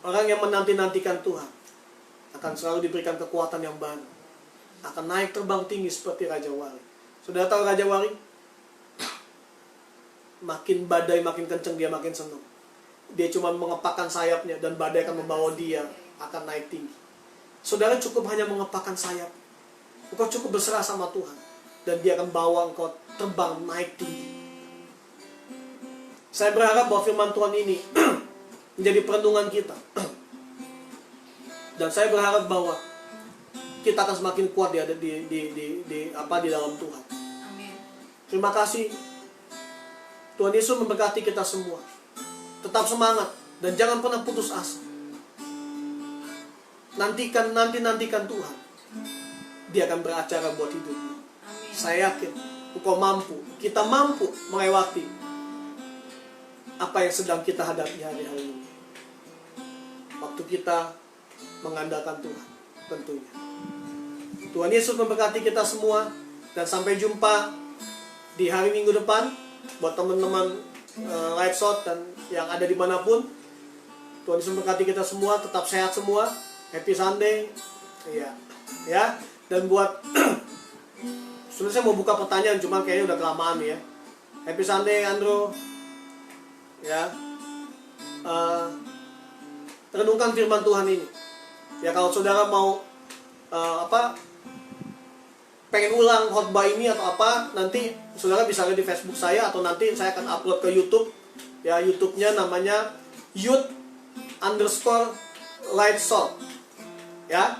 Orang yang menanti-nantikan Tuhan akan selalu diberikan kekuatan yang baru, akan naik terbang tinggi seperti Raja Wali. Sudah tahu Raja Wali? Makin badai makin kenceng dia makin senang. Dia cuma mengepakkan sayapnya dan badai akan membawa dia akan naik tinggi. Saudara cukup hanya mengepakkan sayap. Engkau cukup berserah sama Tuhan dan dia akan bawa engkau terbang naik tinggi. Saya berharap bahwa firman Tuhan ini menjadi perenungan kita. Dan saya berharap bahwa kita akan semakin kuat di dalam Tuhan. Amin. Terima kasih. Tuhan Yesus memberkati kita semua. Tetap semangat dan jangan pernah putus asa. Nantikan Tuhan. Dia akan beracara buat hidupmu. Amin. Saya yakin engkau mampu, kita mampu melewati apa yang sedang kita hadapi hari-hari ini. Waktu kita mengandalkan Tuhan, tentunya. Tuhan Yesus memberkati kita semua dan sampai jumpa di hari Minggu depan. Buat teman-teman live shot dan yang ada dimanapun, Tuhan Yesus memberkati kita semua, tetap sehat semua, happy Sunday, ya. Dan buat sebenarnya saya mau buka pertanyaan, cuma kayaknya udah kelamaan ya. Happy Sunday, Andrew. Ya, renungkan firman Tuhan ini. Ya, kalau saudara mau pengen ulang khotbah ini atau apa, nanti saudara bisa lihat di Facebook saya atau nanti saya akan upload ke YouTube. Ya, YouTube-nya namanya youth_lightshot. Ya,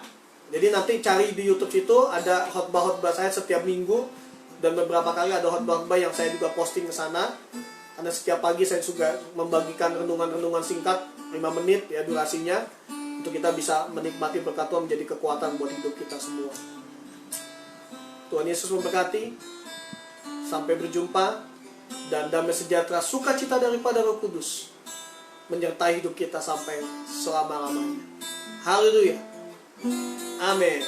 jadi nanti cari di YouTube situ ada khotbah-khotbah saya setiap minggu dan beberapa kali ada khotbah-khotbah yang saya juga posting ke sana. Karena setiap pagi saya juga membagikan renungan-renungan singkat 5 menit ya durasinya, untuk kita bisa menikmati berkat Tuhan menjadi kekuatan buat hidup kita semua. Tuhan Yesus memberkati. Sampai berjumpa, dan damai sejahtera sukacita daripada Roh Kudus menyertai hidup kita sampai selama-lamanya. Haleluya. Amin.